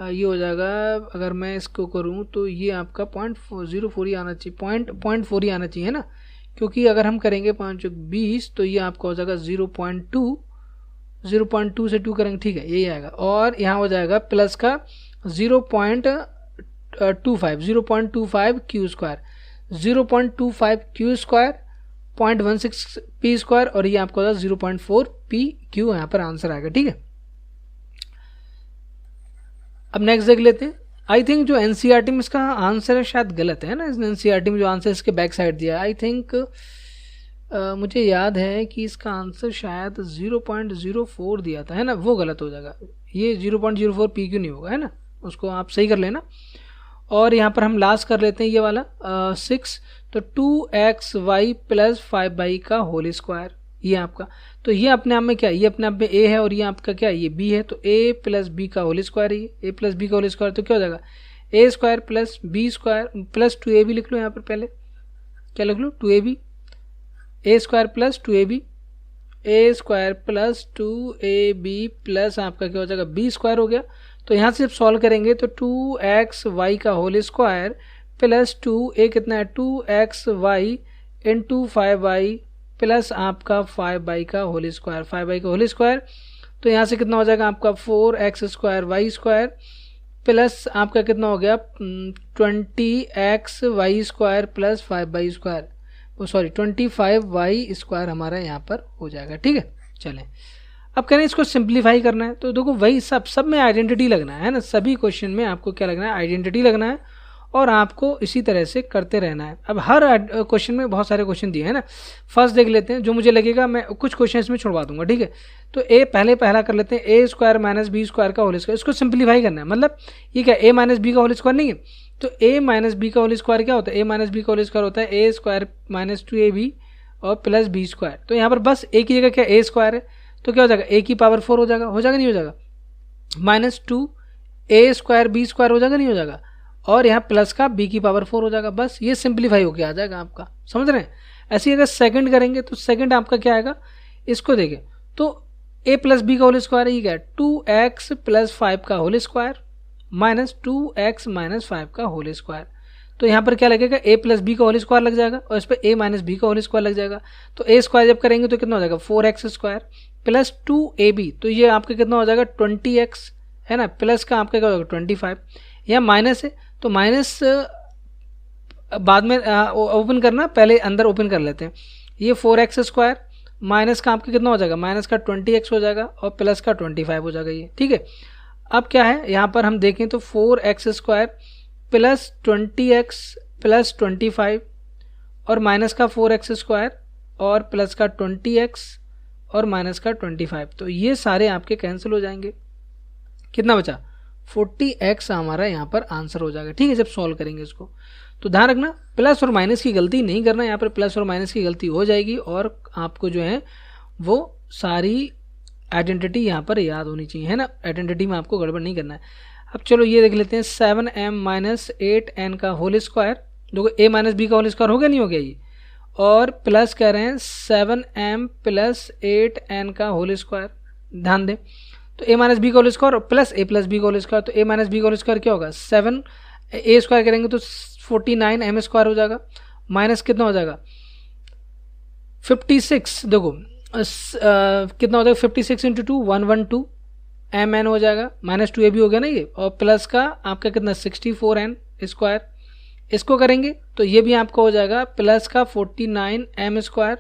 ये हो जाएगा। अगर मैं इसको करूँ तो ये आपका 0.04 ही आना चाहिए, 0.4 ही आना चाहिए ना, क्योंकि अगर हम करेंगे 5×20 तो ये आपका हो जाएगा 0.2 से 2 करेंगे। ठीक है, यही आएगा, और यहाँ हो जाएगा प्लस का 0.25q², 0.25q², 0.16p² और ये आपका 0.4pq यहाँ पर आंसर आएगा। ठीक है, अब नेक्स्ट देख लेते हैं। आई थिंक जो एनसीईआरटी में इसका आंसर है शायद गलत है ना, इसने एनसीईआरटी में जो आंसर इसके बैक साइड दिया है, आई थिंक मुझे याद है कि इसका आंसर शायद 0.04 दिया था, है ना, वो गलत हो जाएगा, ये 0.04pq नहीं होगा, है ना, उसको आप सही कर लेना। और यहाँ पर हम लास्ट कर लेते हैं ये वाला 6, तो 2xy + 5y का होल स्क्वायर, ये आपका, तो ये अपने आप में क्या, ये अपने आप में a है और ये आपका क्या, ये b है, तो a + b का होल स्क्वायर है, a + b का होल स्क्वायर, तो क्या हो जाएगा a² + b² प्लस 2ab लिख लो, यहाँ पर पहले क्या लिख लो 2ab, a² + 2ab, a² + 2ab plus आपका क्या हो जाएगा b² हो गया। तो यहाँ से जब सॉल्व करेंगे तो 2xy का होल स्क्वायर प्लस 2a कितना है 2xy इंटू 5y प्लस आपका 5y का होल स्क्वायर, 5y का होल स्क्वायर, तो यहाँ से कितना हो जाएगा आपका 4x² प्लस आपका कितना हो गया 20xy² plus 5y², sorry 25y² हमारा यहाँ पर हो जाएगा। ठीक है, चलें अब करें इसको सिंप्लीफाई करना है, तो देखो वही सब में आइडेंटिटी लगना है ना, सभी क्वेश्चन में आपको क्या लगना है, आइडेंटिटी लगना है, और आपको इसी तरह से करते रहना है। अब हर क्वेश्चन में बहुत सारे क्वेश्चन दिए हैं ना, फर्स्ट देख लेते हैं, जो मुझे लगेगा मैं कुछ क्वेश्चन इसमें छुड़वा दूंगा, ठीक है। तो पहला कर लेते हैं, ए स्क्वायर माइनस बी स्क्वायर का होल स्क्वायर। इसको सिंप्लीफाई करना है, मतलब ये क्या ए माइनस बी का होल स्क्वायर नहीं है, तो ए माइनस बी का होल स्क्वायर क्या होता है, ए माइनस बी का होल स्क्वायर होता है ए स्क्वायर माइनस 2ab और प्लस बी स्क्वायर। तो यहाँ पर बस ए की जगह क्या ए स्क्वायर है, तो क्या हो जाएगा ए की पावर 4 हो जाएगा, नहीं हो जाएगा, माइनस 2 ए स्क्वायर बी स्क्वायर हो जाएगा, नहीं हो जाएगा, और यहाँ प्लस का बी की पावर 4 हो जाएगा। बस ये सिंप्लीफाई होके आ जाएगा आपका, समझ रहे हैं। ऐसे ही अगर सेकंड करेंगे तो सेकंड आपका क्या आएगा, इसको देखें तो ए प्लस बी का होल स्क्वायर, ये क्या है 2x प्लस 5 का whole square minus 2x minus 5 का होल स्क्वायर। तो यहाँ पर क्या लगेगा, ए प्लस बी का होल स्क्वायर लग जाएगा और इस पर ए माइनस बी का होल स्क्वायर लग जाएगा। तो ए स्क्वायर जब करेंगे तो कितना हो जाएगा 4x स्क्वायर प्लस 2ab, तो ये आपका कितना हो जाएगा 20x है ना, प्लस का आपका क्या हो जाएगा 25। यहाँ माइनस है तो माइनस बाद में ओपन करना, पहले अंदर ओपन कर लेते हैं। ये 4x स्क्वायर माइनस का आपका कितना हो जाएगा, माइनस का 20x हो जाएगा और प्लस का 25 हो जाएगा ये, ठीक है। अब क्या है यहाँ पर हम देखें तो 4x square plus 20x plus 25 और माइनस का 4x स्क्वायर और प्लस का 20x और माइनस का 25, तो ये सारे आपके कैंसिल हो जाएंगे। कितना बचा 40x हमारा यहाँ पर आंसर हो जाएगा, ठीक है, जब सॉल्व करेंगे इसको। तो ध्यान रखना प्लस और माइनस की गलती नहीं करना, यहाँ पर प्लस और माइनस की गलती हो जाएगी और आपको जो है वो सारी आइडेंटिटी यहाँ पर याद होनी चाहिए, है ना, आइडेंटिटी में आपको गड़बड़ नहीं करना है। अब चलो ये देख लेते हैं 7m माइनस 8n का होल स्क्वायर, देखो a माइनस बी का होल स्क्वायर हो गया, नहीं हो गया ये, और प्लस कह रहे हैं 7m प्लस 8n का होल स्क्वायर। ध्यान दें तो a माइनस बी का whole square plus a plus B का होल स्क्वायर, तो a माइनस बी का होल स्क्वायर क्या होगा 7, a स्क्वायर करेंगे तो 49m स्क्वायर हो जाएगा, माइनस कितना हो जाएगा 56, देखो कितना हो जाएगा 56 इंटू 2 112 mn हो जाएगा, माइनस 2ab हो गया ना ये, और प्लस का आपका कितना 64n स्क्वायर। इसको करेंगे तो ये भी आपका हो जाएगा प्लस का 49m स्क्वायर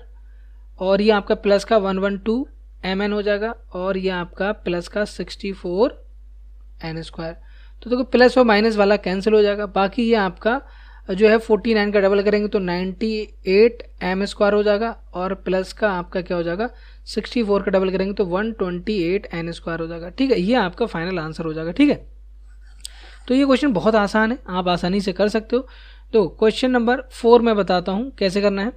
और ये आपका प्लस का 112 mn हो जाएगा और ये आपका प्लस का 64n स्क्वायर। तो देखो प्लस और माइनस वाला कैंसिल हो जाएगा, बाकी ये आपका जो है 49 का डबल करेंगे तो 98m स्क्वायर हो जाएगा और प्लस का आपका क्या हो जाएगा 64 का डबल करेंगे तो 128n स्क्वायर हो जाएगा, ठीक है। ये आपका फाइनल आंसर हो जाएगा, ठीक है। तो ये क्वेश्चन बहुत आसान है, आप आसानी से कर सकते हो। तो क्वेश्चन नंबर 4 मैं बताता हूँ कैसे करना है।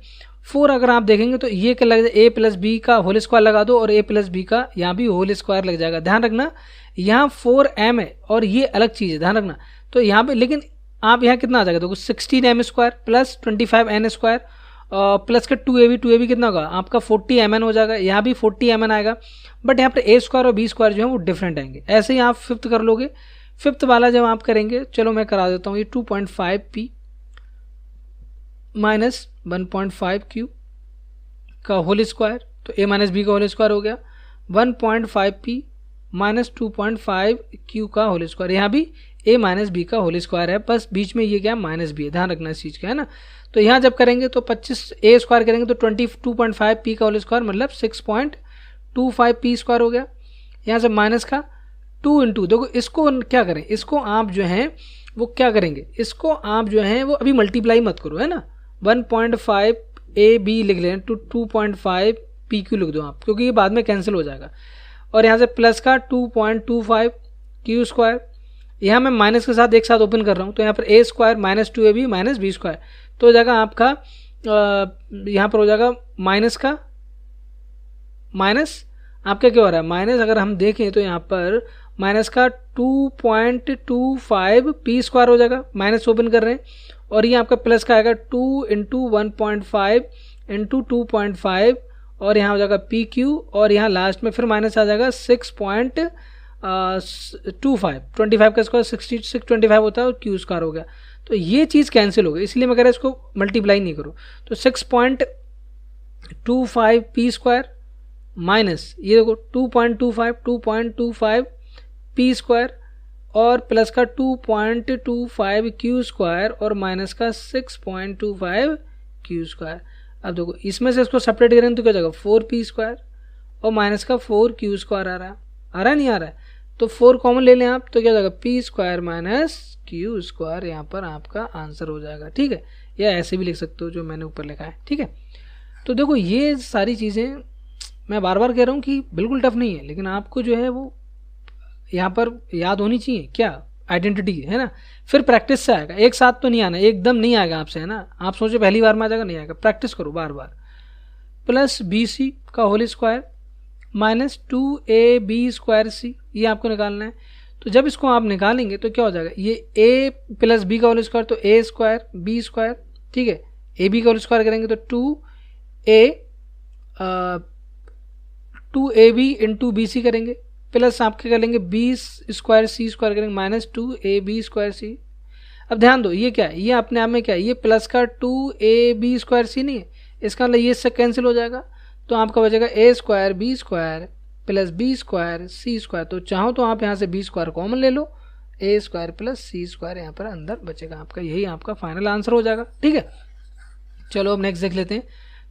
4 अगर आप देखेंगे तो ये क्या लग जाए, a प्लस बी का होल स्क्वायर लगा दो और a प्लस बी का यहाँ भी होल स्क्वायर लग जाएगा। ध्यान रखना यहाँ 4m है और ये अलग चीज़ है, ध्यान रखना। तो यहाँ पे लेकिन आप यहाँ कितना आ जाएगा, देखो 16m square plus 25n square plus का 2ab कितना होगा आपका 40mn हो जाएगा, यहाँ भी 40mn आएगा, बट यहाँ पर a स्क्वायर और b स्क्वायर जो है वो डिफरेंट आएंगे। ऐसे ही आप फिफ्थ कर लोगे, फिफ्थ वाला जब आप करेंगे, चलो मैं करा देता हूँ, ये 2.5p माइनस 1.5q का होल स्क्वायर, तो a माइनस बी का होल स्क्वायर हो गया, 1.5p माइनस 2.5q का होल स्क्वायर, यहाँ भी a माइनस बी का होल स्क्वायर है, बस बीच में ये क्या माइनस बी है, ध्यान रखना इस चीज़ का, है ना। तो यहाँ जब करेंगे तो 25 a स्क्वायर करेंगे तो 22.5p का होल स्क्वायर मतलब 6.25p स्क्वायर हो गया। यहाँ से माइनस का 2 इंटू, देखो इसको क्या करें, इसको आप जो है वो क्या करेंगे, इसको आप जो है वो अभी मल्टीप्लाई मत करो, है ना, 1.5ab लिख लें तो 2.5pq लिख दो आप, क्योंकि ये बाद में कैंसिल हो जाएगा। और यहाँ से प्लस का 2.25q स्क्वायर, यहाँ मैं माइनस के साथ एक साथ ओपन कर रहा हूँ, तो यहाँ पर a square minus 2ab minus B square, तो हो जाएगा आपका यहाँ पर हो जाएगा माइनस का माइनस आपका क्या हो रहा है माइनस, अगर हम देखें तो यहाँ पर माइनस का 2.25p स्क्वायर हो जाएगा, माइनस ओपन कर रहे हैं, और ये आपका प्लस का आएगा 2 इंटू 1.5 इंटू 2.5 और यहाँ हो जाएगा pq और यहाँ लास्ट में फिर माइनस आ जाएगा 6.25 25 का स्क्वायर 625 होता है और q स्क्वायर हो गया। तो ये चीज़ कैंसिल हो गई, इसलिए मैं कह रहा हूँ इसको मल्टीप्लाई नहीं करो, तो 6.25p स्क्वायर माइनस ये देखो 2.25 p स्क्वायर और प्लस का 2.25 q स्क्वायर और माइनस का 6.25 q स्क्वायर। अब देखो इसमें से इसको सेपरेट करें तो क्या हो जाएगा 4p स्क्वायर और माइनस का 4q स्क्वायर आ रहा है नहीं आ रहा है। तो 4 कॉमन ले लें आप, तो क्या हो जाएगा P square minus Q square, यहाँ पर आपका आंसर हो जाएगा। ठीक है, या ऐसे भी लिख सकते हो जो मैंने ऊपर लिखा है। ठीक है, तो देखो ये सारी चीज़ें मैं बार बार कह रहा हूँ कि बिल्कुल टफ नहीं है, लेकिन आपको जो है वो यहाँ पर याद होनी चाहिए क्या, आइडेंटिटी है ना। फिर प्रैक्टिस से आएगा, एक साथ तो नहीं आना, एकदम नहीं आएगा आपसे, है ना। आप सोचो पहली बार में आ जाएगा, नहीं आएगा, प्रैक्टिस करो बार बार। प्लस बी सी का whole square minus 2ab square C, ये आपको निकालना है। तो जब इसको आप निकालेंगे तो क्या हो जाएगा, ये a प्लस बी का होल स्क्वायर तो a स्क्वायर बी स्क्वायर, ठीक है, ए बी का होल स्क्वायर करेंगे तो 2ab इंटू बी सी करेंगे, प्लस आपके कर लेंगे बी स्क्वायर सी स्क्वायर करेंगे माइनस 2ab स्क्वायर सी। अब ध्यान दो ये क्या है, ये अपने आप में क्या है, ये प्लस का 2ab स्क्वायर सी नहीं है, इसका मतलब ये इससे कैंसिल हो जाएगा, तो आपका बचेगा a square B square plus B square C square. तो चाहो तो आप यहाँ से बी स्क्वायर कॉमन ले लो, a square plus C square यहाँ पर अंदर बचेगा आपका, यही आपका फाइनल आंसर हो जाएगा। ठीक है, चलो अब नेक्स्ट देख लेते हैं।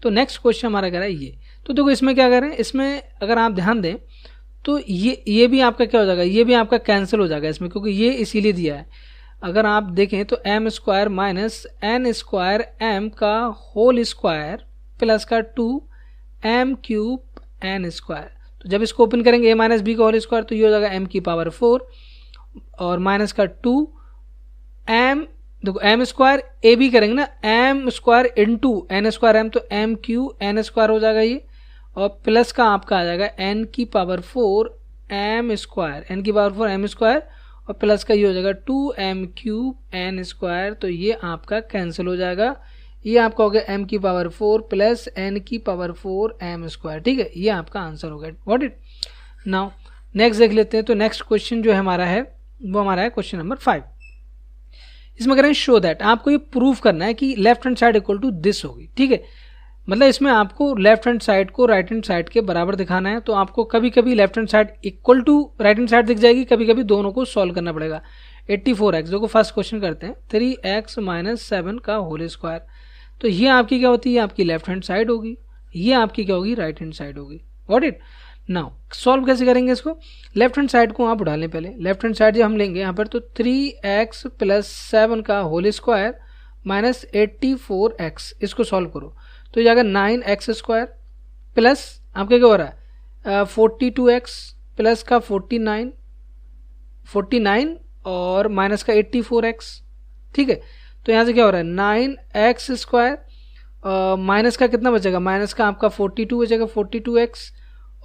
तो नेक्स्ट क्वेश्चन हमारा कह रहा है ये, तो देखो इसमें क्या कह रहे हैं, इसमें अगर आप ध्यान दें तो ये भी आपका क्या हो जाएगा, ये भी आपका कैंसिल हो जाएगा इसमें, क्योंकि ये इसीलिए दिया है। अगर आप देखें तो M square minus N square M का होल स्क्वायर प्लस का 2m क्यूब एन स्क्वायर। तो जब इसको ओपन करेंगे a माइनस बी का होल स्क्वायर तो ये हो जाएगा m की पावर 4 और माइनस का 2m, देखो m स्क्वायर ए बी करेंगे ना, m square into N square M, तो m क्यू एन स्क्वायर हो जाएगा ये, और प्लस का आपका आ जाएगा n की पावर 4 m स्क्वायर, n की पावर 4 m स्क्वायर, और प्लस का ये हो जाएगा 2m क्यूब एन स्क्वायर। तो ये आपका कैंसिल हो जाएगा, ये आपका हो गया m की पावर 4 प्लस n की पावर 4 m स्क्वायर। ठीक है, ये आपका आंसर हो गया। व्हाट इट नाउ नेक्स्ट देख लेते हैं। तो नेक्स्ट क्वेश्चन जो हमारा है वो हमारा है क्वेश्चन नंबर 5। इसमें करें शो दैट, आपको ये प्रूव करना है कि left hand side equal to this होगी। ठीक है, मतलब इसमें आपको लेफ्ट हैंड साइड को राइट हैंड साइड के बराबर दिखाना है। तो आपको कभी कभी left hand side equal to right hand side दिख जाएगी, कभी कभी दोनों को सॉल्व करना पड़ेगा। 84x, देखो फर्स्ट क्वेश्चन करते हैं, 3x माइनस 7 का होल स्क्वायर। तो ये आपकी क्या होती है, आपकी लेफ्ट हैंड साइड होगी, ये आपकी क्या होगी, राइट हैंड साइड होगी। व्हाट इट नाउ सॉल्व कैसे करेंगे इसको, लेफ्ट हैंड साइड को आप उठा लें पहले। लेफ्ट हैंड साइड जब हम लेंगे यहाँ पर तो 3x प्लस 7 का होल स्क्वायर माइनस 84x, इसको सॉल्व करो तो जाएगा 9x स्क्वायर प्लस आपका क्या हो रहा है 42x प्लस का 49 और माइनस का 84x। ठीक है, तो यहाँ से क्या हो रहा है 9x स्क्वायर माइनस का कितना बचेगा, माइनस का आपका 42 बचेगा 42x,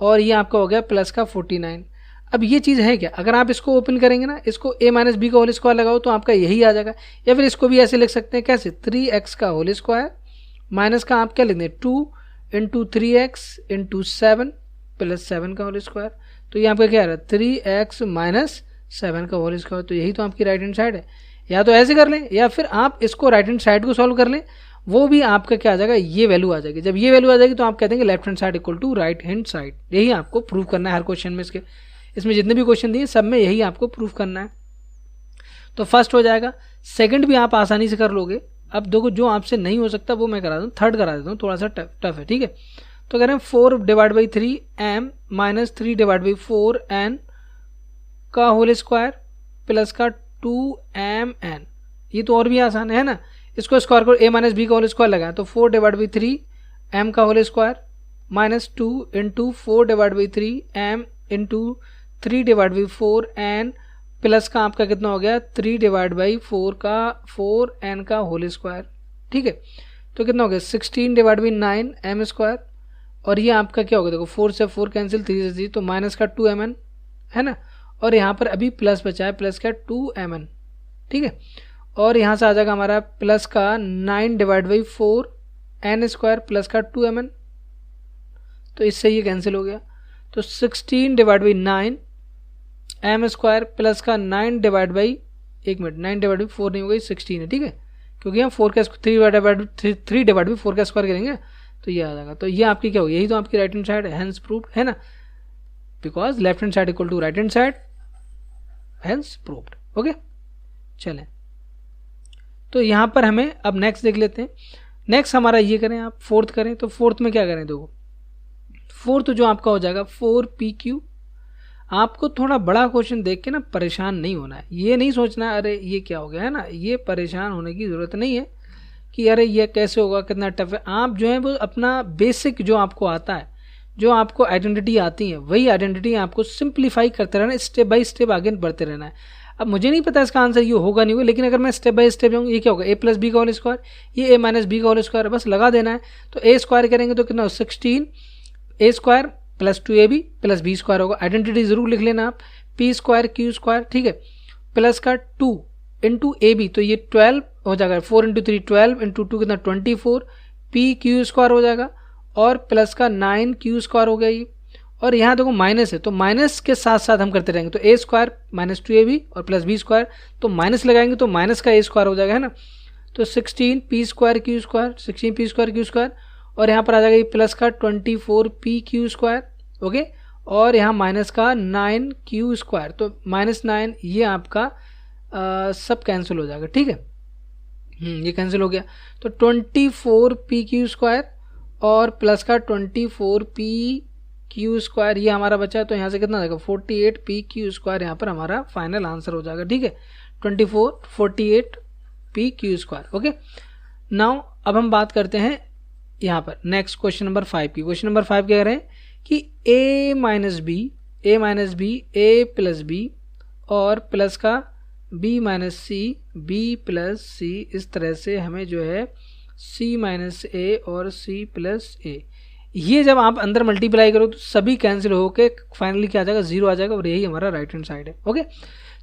और ये आपका हो गया प्लस का 49। अब ये चीज़ है क्या, अगर आप इसको ओपन करेंगे ना, इसको a माइनस बी का होल स्क्वायर लगाओ तो आपका यही आ जाएगा, या फिर इसको भी ऐसे लिख सकते हैं कैसे, 3x का होल स्क्वायर माइनस का आप क्या लिख दें 2 इंटू 3x इंटू 7 प्लस 7 का होल स्क्वायर। तो ये आपका क्या आ रहा है 3x माइनस 7 का होल स्क्वायर। तो यही तो आपकी राइट हैंड साइड है। या तो ऐसे कर लें या फिर आप इसको राइट हैंड साइड को सॉल्व कर लें, वो भी आपका क्या आ जाएगा, ये वैल्यू आ जाएगी। जब ये वैल्यू आ जाएगी तो आप कहते हैं left hand side equal to right hand side. यही आपको प्रूव करना है हर क्वेश्चन में, इसमें जितने भी क्वेश्चन दिए सब में यही आपको प्रूव करना है। तो फर्स्ट हो जाएगा, सेकंड भी आप आसानी से कर लोगे। अब देखो जो आपसे नहीं हो सकता वो मैं करा दूँ, थर्ड करा देता हूँ, थोड़ा सा टफ है। ठीक है, तो कह रहे हैं 4 divide by 3m minus 3 divide by 4n का होल स्क्वायर प्लस का 2mn। ये तो और भी आसान है ना, इसको स्क्वायर करो, a माइनस बी का होल स्क्वायर लगाए तो 4 डिवाइड बाई 3m का whole square minus 2 into 4 divide by 3m into 3 divide by 4n plus का आपका कितना हो गया 3 डिवाइड बाई 4 का 4n का होल स्क्वायर। ठीक है, तो कितना हो गया 16 डिवाइड बाई 9m स्क्वायर, और ये आपका क्या होगा, देखो 4 से 4 कैंसिल, 3 से 3 तो माइनस का 2mn है ना, और यहाँ पर अभी प्लस बचा है, प्लस का 2mn। ठीक है, और यहाँ से आ जाएगा हमारा प्लस का 9 divide by 4n square plus का 2mn, तो इससे ये कैंसिल हो गया। तो 16 divide by 9 m square plus का 9 डिवाइड बाई 9 डिवाइड बाई 4 नहीं हो गई 16 है। ठीक है, क्योंकि हम 4 का 3 डिवाइड बाई 4 का स्क्वायर करेंगे तो ये आ जाएगा। तो ये आपकी क्या होगी, यही तो आपकी राइट हैंड साइड है, हेंस प्रूव्ड है ना, because left hand side equal to right hand side, hence proved. Okay, चलें तो यहाँ पर हमें अब नेक्स्ट देख लेते हैं। नेक्स्ट हमारा ये करें, आप फोर्थ करें, तो फोर्थ में क्या करें, देखो फोर्थ जो आपका हो जाएगा 4pq। आपको थोड़ा बड़ा क्वेश्चन देख के ना परेशान नहीं होना है, ये नहीं सोचना अरे ये क्या हो गया, है ना, ये परेशान होने की ज़रूरत नहीं है कि अरे ये कैसे होगा, कितना टफ है। आप जो है वो अपना बेसिक जो आपको आता है, जो आपको आइडेंटिटी आती है, वही आइडेंटिटी आपको सिंप्लीफाई करते रहना है, स्टेप बाय स्टेप आगे बढ़ते रहना है। अब मुझे नहीं पता इसका आंसर ये होगा नहीं होगा, लेकिन अगर मैं स्टेप बाय स्टेप जाऊँ, ये क्या होगा, ए प्लस बी का होल स्क्वायर, ये ए माइनस बी का होल स्क्वायर, बस लगा देना है। तो ए स्क्वायर करेंगे तो कितना 16 A square plus 2ab plus B square होगा। आइडेंटिटी जरूर लिख लेना आप, पी स्क्वायर क्यू स्क्वायर, ठीक है, प्लस का 2 इंटू ए बी, तो ये 12 हो जाएगा, 4 इंटू 3 12 इंटू 2 कितना 24, पी क्यू स्क्वायर हो जाएगा, और प्लस का 9 क्यू स्क्वायर हो गया ये। और यहाँ देखो माइनस है, तो माइनस के साथ साथ हम करते रहेंगे, तो ए स्क्वायर माइनस 2ab और प्लस बी स्क्वायर, तो माइनस लगाएंगे तो माइनस का ए स्क्वायर हो जाएगा, है ना। तो 16 P square Q square, 16 P square Q square, और यहाँ पर आ जाएगा ये प्लस का 24 पी क्यू स्क्वायर, ओके, और यहाँ माइनस का 9 क्यू स्क्वायर, तो -9 ये आपका सब कैंसिल हो जाएगा, ठीक है। ये कैंसिल हो गया, तो 24 पी क्यू स्क्वायर और प्लस का 24 पी क्यू स्क्वायर ये हमारा बचा है, तो यहाँ से कितना आएगा 48 पी क्यू स्क्वायर, यहाँ पर हमारा फाइनल आंसर हो जाएगा, ठीक है, 48 P Q square, okay. Now अब हम बात करते हैं यहाँ पर नेक्स्ट क्वेश्चन नंबर 5 की। क्वेश्चन नंबर 5 कह रहे हैं कि a minus B A plus B और प्लस का b minus C B plus C, इस तरह से हमें जो है c माइनस ए और c प्लस ए, ये जब आप अंदर मल्टीप्लाई करो तो सभी कैंसिल होके फाइनली क्या आ जाएगा 0 आ जाएगा, और यही हमारा राइट हैंड साइड है, ओके।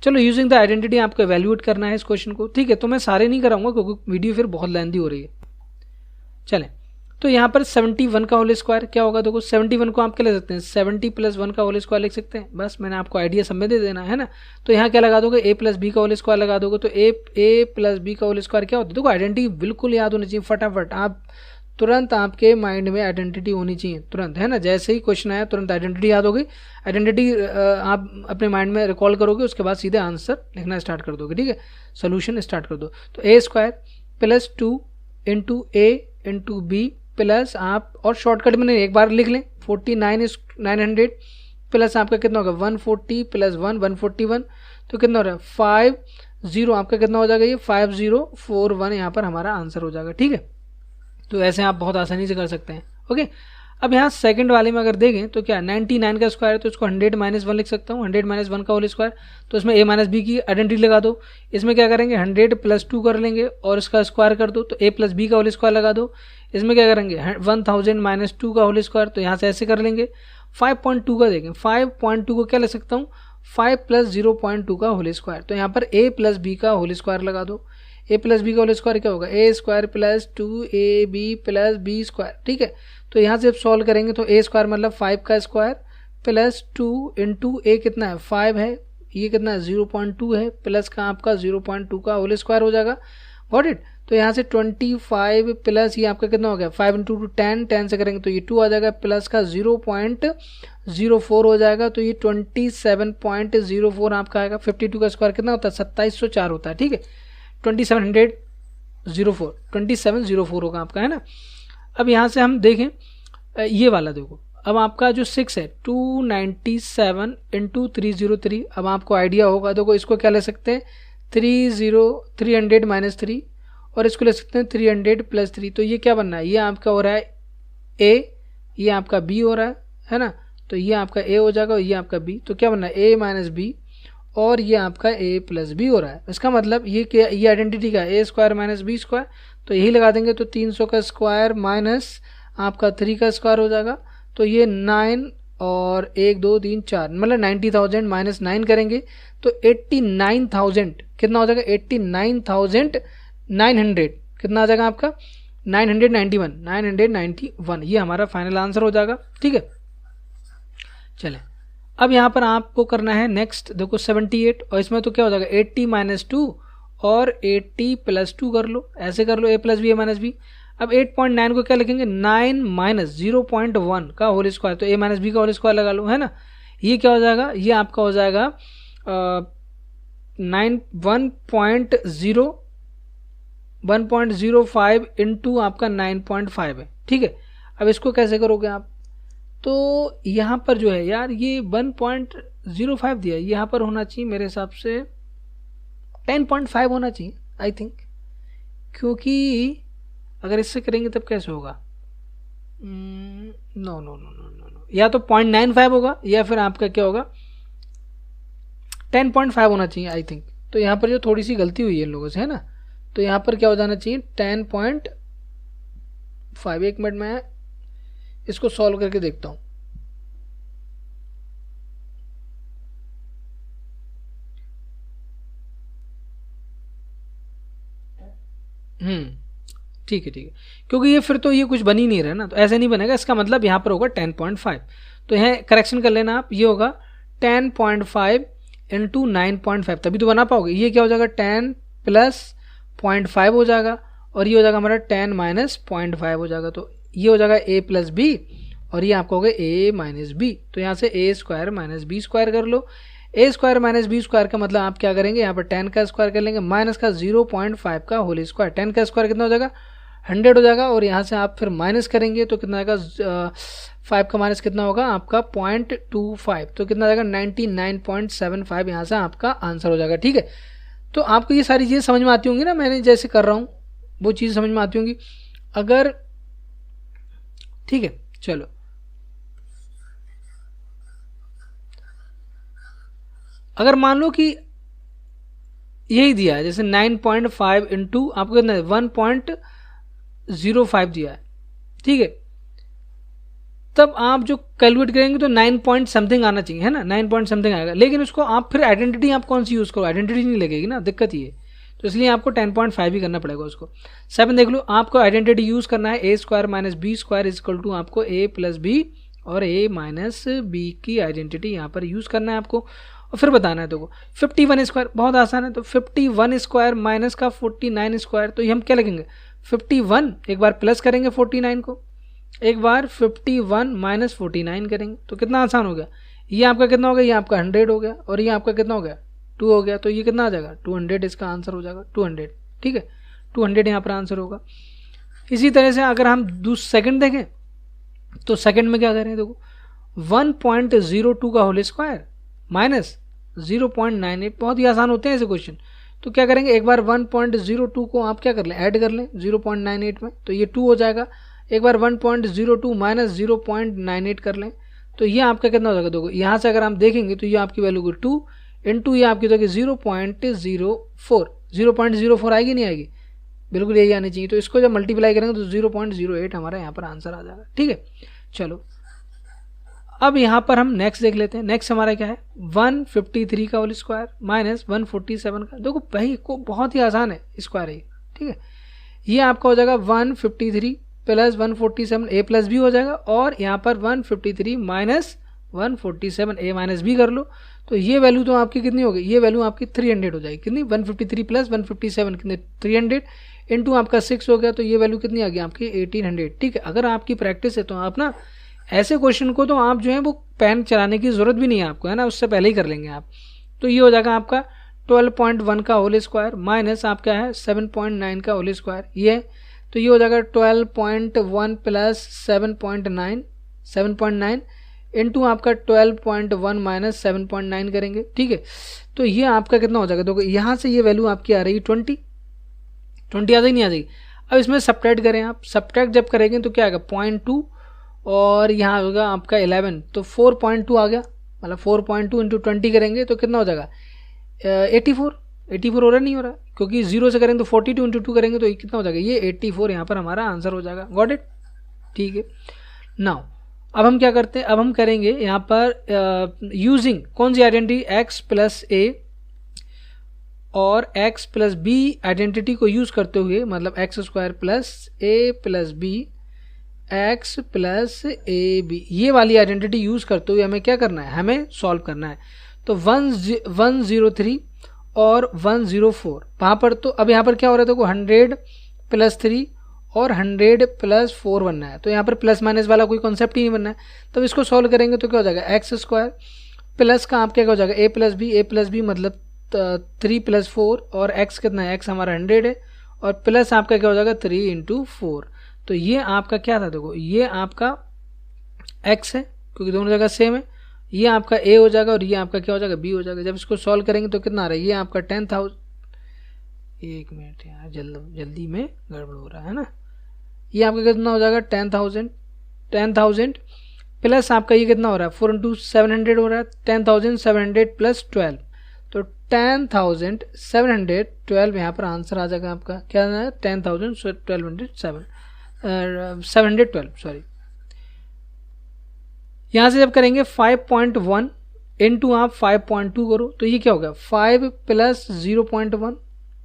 चलो यूजिंग द आइडेंटिटी आपको एवेल्यूएट करना है इस क्वेश्चन को, ठीक है। तो मैं सारे नहीं कराऊंगा क्योंकि वीडियो फिर बहुत लेंथी हो रही है। चलें, तो यहाँ पर 71 का होल स्क्वायर क्या होगा, देखो 71 को आप क्या ले सकते हैं 70 प्लस 1 का होल स्क्वायर लिख सकते हैं, बस मैंने आपको आइडिया सब में दे देना है ना। तो यहाँ क्या लगा दोगे ए प्लस बी का होल स्क्वायर लगा दोगे, तो ए प्लस बी का होल स्क्वायर क्या होता है, देखो आइडेंटिटी बिल्कुल याद होनी चाहिए फटाफट, आप तुरंत आपके माइंड में आइडेंटिटी होनी चाहिए तुरंत, है ना। जैसे ही क्वेश्चन आया तुरंत आइडेंटिटी याद हो गई, आइडेंटिटी आप अपने माइंड में रिकॉल करोगे, उसके बाद सीधे आंसर लिखना स्टार्ट कर दोगे, ठीक है, सोल्यूशन स्टार्ट कर दो। तो ए स्क्वायर प्लस 2 इंटू ए इंटू बी प्लस आप, और शॉर्टकट में एक बार लिख लें 49 is 900 प्लस आपका कितना होगा 140 प्लस 1 141, तो कितना हो रहा है 50, आपका कितना हो जाएगा ये 5041, यहाँ पर हमारा आंसर हो जाएगा, ठीक है। तो ऐसे आप बहुत आसानी से कर सकते हैं, ओके। अब यहाँ सेकंड वाले में अगर देखें तो क्या 99 का स्क्वायर है, तो इसको 100 माइनस 1 लिख सकता हूँ, 100 माइनस 1 का होल स्क्वायर, तो इसमें a माइनस बी की आइडेंटिटी लगा दो, इसमें क्या करेंगे 100 प्लस 2 कर लेंगे और इसका स्क्वायर कर दो, तो a प्लस बी का होल स्क्वायर लगा दो, इसमें क्या करेंगे 1000 माइनस 2 का होल स्क्वायर, तो यहाँ से ऐसे कर लेंगे। 5.2 का देखें, 5.2 को क्या ले सकता हूँ 5 प्लस 0.2 का होल स्क्वायर, तो यहाँ पर a प्लस बी का होल स्क्वायर लगा दो, a प्लस बी का होल स्क्वायर क्या होगा a square plus 2ab plus B square, ठीक है। तो यहाँ से अब सॉल्व करेंगे तो a स्क्वायर मतलब 5 का स्क्वायर प्लस 2 इंटू ए कितना है 5 है, ये कितना है 0.2 है, प्लस का आपका 0.2 का होल स्क्वायर हो जाएगा, गॉट इट। तो यहाँ से 25 प्लस ये आपका कितना हो गया 5 इंटू 10, 10 से करेंगे तो ये 2 आ जाएगा, प्लस का 0.04 हो जाएगा, तो ये 27.04 आपका आएगा। 52 का स्क्वायर कितना होता है 2704 होता है, ठीक है, 2704 होगा आपका, है ना। अब यहाँ से हम देखें ये वाला, देखो अब आपका जो 6 है 297 इंटू 303, अब आपको आइडिया होगा, देखो इसको क्या ले सकते हैं 300 माइनस 3, और इसको ले सकते हैं 300 प्लस 3, तो ये क्या बनना है, ये आपका हो रहा है a, ये आपका b हो रहा है ना, तो ये आपका a हो जाएगा और ये आपका b, तो क्या बनना है a माइनस बी, और ये आपका a प्लस बी हो रहा है। इसका मतलब ये क्या, ये आइडेंटिटी का a square minus B square, तो यही लगा देंगे, तो 300 का स्क्वायर माइनस आपका 3 का स्क्वायर हो जाएगा, तो ये 9 और 1 2 3 4 मतलब 90,000 माइनस 9 करेंगे तो 89,000 कितना हो जाएगा 89,900 कितना आ जाएगा आपका 991 ये हमारा फाइनल आंसर हो जाएगा, ठीक है। चलें अब यहाँ पर आपको करना है नेक्स्ट, देखो 78, और इसमें तो क्या हो जाएगा 80 माइनस 2 और 80 प्लस 2 कर लो, ऐसे कर लो a plus B A minus B. अब 8.9 को क्या लिखेंगे 9 माइनस 0.1 का होल स्क्वायर, तो a माइनस बी का होल स्क्वायर लगा लो, है ना। ये क्या हो जाएगा, ये आपका हो जाएगा 1.05 इंटू आपका 9.5 है, ठीक है। अब इसको कैसे करोगे आप, तो यहाँ पर जो है यार ये 1.05 दिया है, यहाँ पर होना चाहिए मेरे हिसाब से 10.5 होना चाहिए आई थिंक, क्योंकि अगर इससे करेंगे तब कैसे होगा, no no no no no no, या तो 0.95 होगा या फिर आपका क्या होगा 10.5 होना चाहिए आई थिंक। तो यहाँ पर जो थोड़ी सी गलती हुई है इन लोगों से, है ना, तो यहाँ पर क्या हो जाना चाहिए 10.5। एक मिनट में इसको सॉल्व करके देखता हूँ। ठीक है क्योंकि ये फिर तो ये कुछ बन ही नहीं रहा ना, तो ऐसे नहीं बनेगा, इसका मतलब यहाँ पर होगा 10.5। तो यहाँ करेक्शन कर लेना आप, ये होगा 10.5 इंटू 9.5, तभी तो बना पाओगे। ये क्या हो जाएगा 10 प्लस 0.5 हो जाएगा, और ये हो जाएगा हमारा 10 माइनस 0.5 हो जाएगा। तो ये हो जाएगा a प्लस बी, और ये आपका होगा a माइनस बी। तो यहाँ से a square minus B square कर लो। a square minus B square का मतलब आप क्या करेंगे, यहाँ पर 10 का स्क्वायर कर लेंगे माइनस का 0.5 का होल स्क्वायर। 10 का स्क्वायर कितना हो जाएगा 100 हो जाएगा, और यहाँ से आप फिर माइनस करेंगे तो कितना आएगा 5 का माइनस कितना होगा आपका 0.25, तो कितना आएगा 99.75, यहाँ से आपका आंसर हो जाएगा। ठीक है, तो आपको ये सारी चीज़ें समझ में आती होंगी ना, मैंने जैसे कर रहा हूँ वो चीज़ समझ में आती होंगी अगर, ठीक है। चलो अगर मान लो कि यही दिया है, जैसे 9.5 इंटू आपको कितना 1.05 दिया है, ठीक है, तब आप जो कैलकुलेट करेंगे तो 9 पॉइंट समथिंग आना चाहिए, है ना, 9 पॉइंट समथिंग आएगा। लेकिन उसको आप फिर आइडेंटिटी आप कौन सी यूज़ करो, आइडेंटिटी नहीं लगेगी ना, दिक्कत ये। तो इसलिए आपको 10.5 ही करना पड़ेगा उसको। 7 देख लो, आपको आइडेंटिटी यूज़ करना है a square minus B square is equal to आपको a प्लस बी और a माइनस बी की आइडेंटिटी यहाँ पर यूज़ करना है आपको, और फिर बताना है। देखो 51 स्क्वायर बहुत आसान है, तो 51 स्क्वायर माइनस का 49 स्क्वायर, तो ये हम क्या लिखेंगे 51, एक बार प्लस करेंगे 49 को, एक बार 51 माइनस 49 करेंगे, तो कितना आसान हो गया। ये आपका कितना हो गया, ये आपका 100 हो गया, और ये आपका कितना हो गया 2 हो गया, तो ये कितना आ जाएगा 200, इसका आंसर हो जाएगा 200। ठीक है, 200 यहाँ पर आंसर होगा। इसी तरह से अगर हम सेकंड देखें तो सेकंड में क्या करें, देखो 1.02 का होल स्क्वायर माइनस 0.98, बहुत ही आसान होते हैं ऐसे क्वेश्चन। तो क्या करेंगे, एक बार 1.02 को आप क्या कर लें, ऐड कर लें 0.98 में, तो ये 2 हो जाएगा। एक बार 1.02 माइनस 0.98 कर लें, तो ये आपका कितना हो जाएगा, देखो यहाँ से अगर हम देखेंगे तो ये आपकी वैल्यू होगी 2 इंटू ये आपकी होगी 0.04, 0.04 आएगी नहीं आएगी, बिल्कुल यही आनी चाहिए। तो इसको जब मल्टीप्लाई करेंगे तो 0.08 हमारा यहाँ पर आंसर आ जाएगा। ठीक है, चलो अब यहाँ पर हम नेक्स्ट देख लेते हैं। नेक्स्ट हमारा क्या है 153 का होल स्क्वायर माइनस 147 का। देखो भाई को बहुत ही आसान है स्क्वायर है, ठीक है। ये आपका हो जाएगा 153 प्लस 147 a प्लस बी हो जाएगा, और यहाँ पर 153 माइनस 147 a माइनस बी कर लो, तो ये वैल्यू तो आपकी कितनी होगी, ये वैल्यू आपकी 300 हो जाएगी। कितनी 153 प्लस 157 कितने 300 इंटू आपका 6 हो गया, तो ये वैल्यू कितनी आ गई आपकी 1800। ठीक है, अगर आपकी प्रैक्टिस है तो आप ना ऐसे क्वेश्चन को तो आप जो है वो पेन चलाने की जरूरत भी नहीं है आपको, है ना, उससे पहले ही कर लेंगे आप। तो ये हो जाएगा आपका 12.1 का होल स्क्वायर माइनस आप क्या है 7.9 का होल स्क्वायर, ये तो ये हो जाएगा 12.1 प्लस 7.9 इंटू आपका 12.1 माइनस 7.9 करेंगे। ठीक है, तो ये आपका कितना हो जाएगा, तो यहाँ से ये वैल्यू आपकी आ रही है 20 आ जाएगी नहीं आ जाएगी। अब इसमें सब्ट्रैक्ट करें आप, सब्ट्रैक्ट जब करेंगे तो क्या आएगा 0.2 और यहाँ होगा आपका 11, तो 4.2 आ गया, मतलब 4.2 इंटू 20 करेंगे तो कितना हो जाएगा 84 हो रहा नहीं हो रहा, क्योंकि 0 से करेंगे तो 42 इंटू 2 करेंगे तो कितना हो जाएगा ये 84, यहाँ पर हमारा आंसर हो जाएगा। Got it. ठीक है, नाउ अब हम क्या करते हैं, अब हम करेंगे यहाँ पर यूजिंग कौन सी आइडेंटिटी x प्लस a और x प्लस b आइडेंटिटी को यूज करते हुए, मतलब X square plus a plus B X plus A B, ये वाली आइडेंटिटी यूज करते हुए हमें क्या करना है, हमें सॉल्व करना है। तो 103 और 104 वहाँ पर, तो अब यहाँ पर क्या हो रहा है, देखो 100 प्लस 3 और 100 प्लस 4 बनना है, तो यहाँ पर प्लस माइनस वाला कोई कॉन्सेप्ट ही नहीं बनना है। तब इसको सॉल्व करेंगे तो क्या हो जाएगा एक्स स्क्वायर प्लस का आप क्या हो जाएगा ए प्लस बी मतलब 3 प्लस 4 और एक्स कितना है, एक्स हमारा 100 है, और प्लस आपका क्या हो जाएगा 3 इंटू 4, तो ये आपका क्या था, देखो ये आपका x है क्योंकि दोनों जगह सेम है। ये आपका ए हो जाएगा और ये आपका क्या हो जाएगा, बी हो जाएगा। जब इसको सॉल्व करेंगे तो कितना आ रहा है, ये आपका 10,000, एक मिनट यार जल्दी में गड़बड़ हो रहा है ना। ये आपका कितना हो जाएगा 10,000 प्लस आपका ये कितना हो रहा है 4 × 700 हो रहा है 10,700 + 12, तो 10,712 यहाँ पर आंसर आ जाएगा आपका। क्या है 10,712 सॉरी। यहाँ से जब करेंगे 5.1 इंटू आप 5.2 करो तो ये क्या होगा 5 + 0.1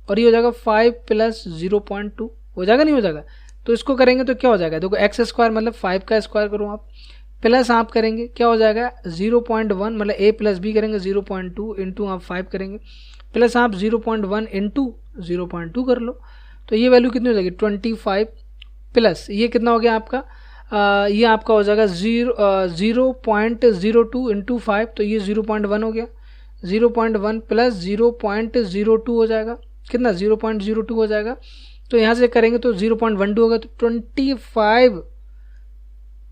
और ये हो जाएगा 5 + 0.2 हो जाएगा, नहीं हो जाएगा। तो इसको करेंगे तो क्या हो जाएगा, देखो x² मतलब 5 का स्क्वायर करो आप, प्लस आप करेंगे क्या हो जाएगा 0.1 मतलब a + b करेंगे 0.2 इंटू आप 5 करेंगे, प्लस आप 0.1 इंटू 0.2 कर लो, तो ये वैल्यू कितनी हो जाएगी 25 प्लस ये कितना हो गया आपका ये आपका हो जाएगा 0.02 इंटू 5, तो ये 0.1 हो गया, 0.1 प्लस 0.02 हो जाएगा, कितना 0.02 हो जाएगा। तो यहाँ से करेंगे तो 0.12 होगा, तो 25,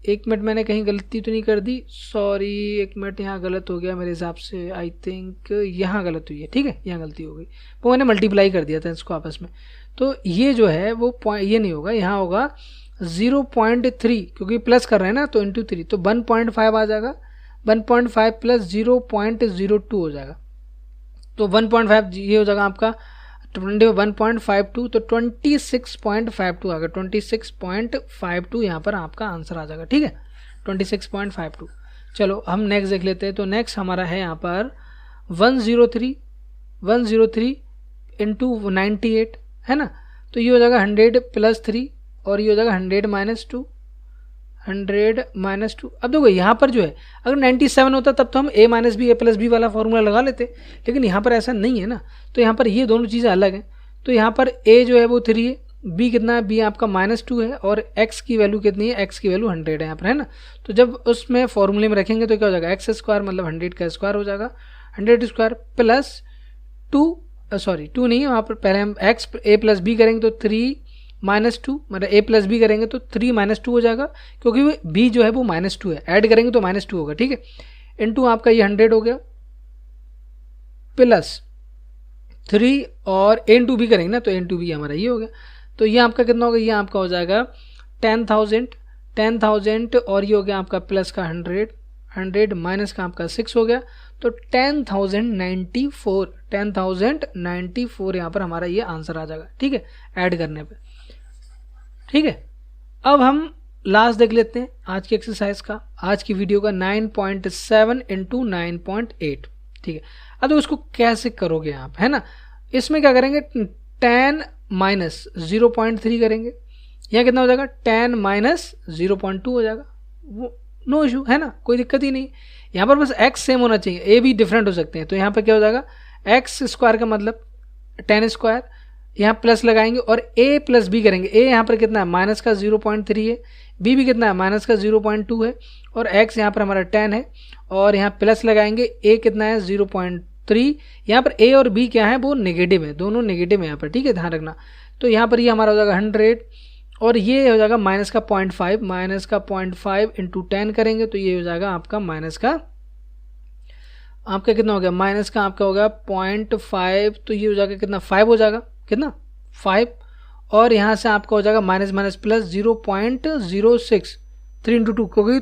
एक मिनट मैंने कहीं गलती तो नहीं कर दी, सॉरी एक मिनट यहाँ गलत हो गया मेरे हिसाब से, आई थिंक यहाँ गलत हुई है, ठीक है यहाँ गलती हो गई, वो मैंने मल्टीप्लाई कर दिया था इसको आपस में। तो ये जो है वो पॉइंट ये नहीं होगा, यहाँ होगा 0.3 क्योंकि प्लस कर रहे हैं ना तो इंटू 3, तो 1.5 आ जाएगा, 1.5 प्लस 0.02 हो जाएगा, तो 1.5 ये हो जाएगा आपका 1.52, तो 26.52 आ गया, 26.52 यहाँ पर आपका आंसर आ जाएगा, ठीक है 26.52। चलो हम नेक्स्ट देख लेते हैं। तो नेक्स्ट हमारा है यहाँ पर 103 इंटू 98 है ना, तो ये हो जाएगा 100 + 3 और ये हो जाएगा 100 - 2। अब देखो यहाँ पर जो है अगर 97 होता तब तो हम a - b a + b वाला फॉर्मूला लगा लेते, लेकिन यहाँ पर ऐसा नहीं है ना, तो यहाँ पर ये दोनों चीज़ें अलग हैं। तो यहाँ पर a जो है वो 3 है, b कितना है, b आपका -2 है और x की वैल्यू कितनी है, x की वैल्यू 100 है यहाँ पर, है ना। तो जब उसमें फॉर्मूले में रखेंगे तो क्या हो जाएगा x² मतलब 100 का स्क्वायर हो जाएगा, 100² प्लस 2 नहीं वहाँ पर पहले हम a + b करेंगे तो 3 - 2 मतलब a + b करेंगे तो 3 - 2 हो जाएगा, क्योंकि b जो है वो -2 है, ऐड करेंगे तो -2 होगा, ठीक है। इंटू आपका ये 100 हो गया प्लस 3 और a × b करेंगे ना तो a × b हमारा ये हो गया, तो ये आपका कितना होगा, ये आपका हो जाएगा 10,000 और ये हो गया आपका प्लस का 100 माइनस का आपका 6 हो गया, तो 10,094 यहाँ पर हमारा ये आंसर आ जाएगा, ठीक है ऐड करने पे, ठीक है। अब हम लास्ट देख लेते हैं आज की एक्सरसाइज का, आज की वीडियो का 9.7 इंटू 9.8, ठीक है। अब तो उसको कैसे करोगे आप, है ना, इसमें क्या करेंगे 10 माइनस 0.3 करेंगे, यहाँ कितना हो जाएगा 10 माइनस 0.2 हो जाएगा, वो नो इशू है ना, कोई दिक्कत ही नहीं। यहाँ पर बस x सेम होना चाहिए, a भी डिफरेंट हो सकते हैं, तो यहाँ पर क्या हो जाएगा x² का मतलब 10², यहाँ प्लस लगाएंगे और a + b करेंगे, a यहाँ पर कितना है माइनस का 0.3 है, b भी कितना है माइनस का 0.2 है और x यहाँ पर हमारा 10 है और यहाँ प्लस लगाएंगे, a कितना है 0.3, यहाँ पर a और b क्या है वो नेगेटिव है, दोनों नेगेटिव है यहाँ पर, ठीक है ध्यान रखना। तो यहाँ पर ये हमारा हो जाएगा 100 और ये हो जाएगा माइनस का 0.5 इंटू 10 करेंगे तो ये हो जाएगा आपका माइनस का आपका कितना हो गया, माइनस का आपका हो गया 0.5, तो ये हो जाएगा कितना 5 हो जाएगा, कितना 5 और यहाँ से आपका हो जाएगा माइनस माइनस प्लस 0.06 3 × 2 क्योंकि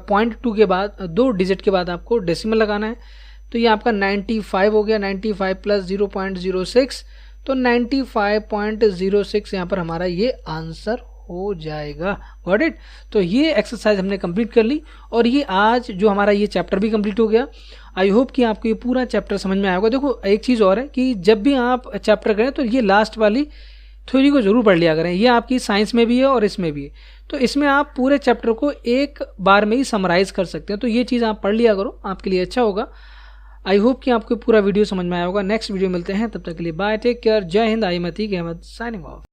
0.2 के बाद 2 डिजिट के बाद आपको डेसिमल लगाना है, तो ये आपका 95 हो गया, 95 प्लस 0.06 तो 95.06 यहाँ पर हमारा ये आंसर हो जाएगा, गॉट इट। तो ये एक्सरसाइज हमने कंप्लीट कर ली और ये आज जो हमारा ये चैप्टर भी कंप्लीट हो गया। आई होप कि आपको ये पूरा चैप्टर समझ में आया होगा। देखो एक चीज़ और है कि जब भी आप चैप्टर करें तो ये लास्ट वाली थ्योरी को जरूर पढ़ लिया करें, ये आपकी साइंस में भी है और इसमें भी है, तो इसमें आप पूरे चैप्टर को एक बार में ही समराइज कर सकते हैं, तो ये चीज़ आप पढ़ लिया करो, आपके लिए अच्छा होगा। आई होप कि आपको पूरा वीडियो समझ में आया होगा। नेक्स्ट वीडियो मिलते हैं, तब तक के लिए बाय, टेक केयर, जय हिंद। आई अहमद साइनिंग ऑफ।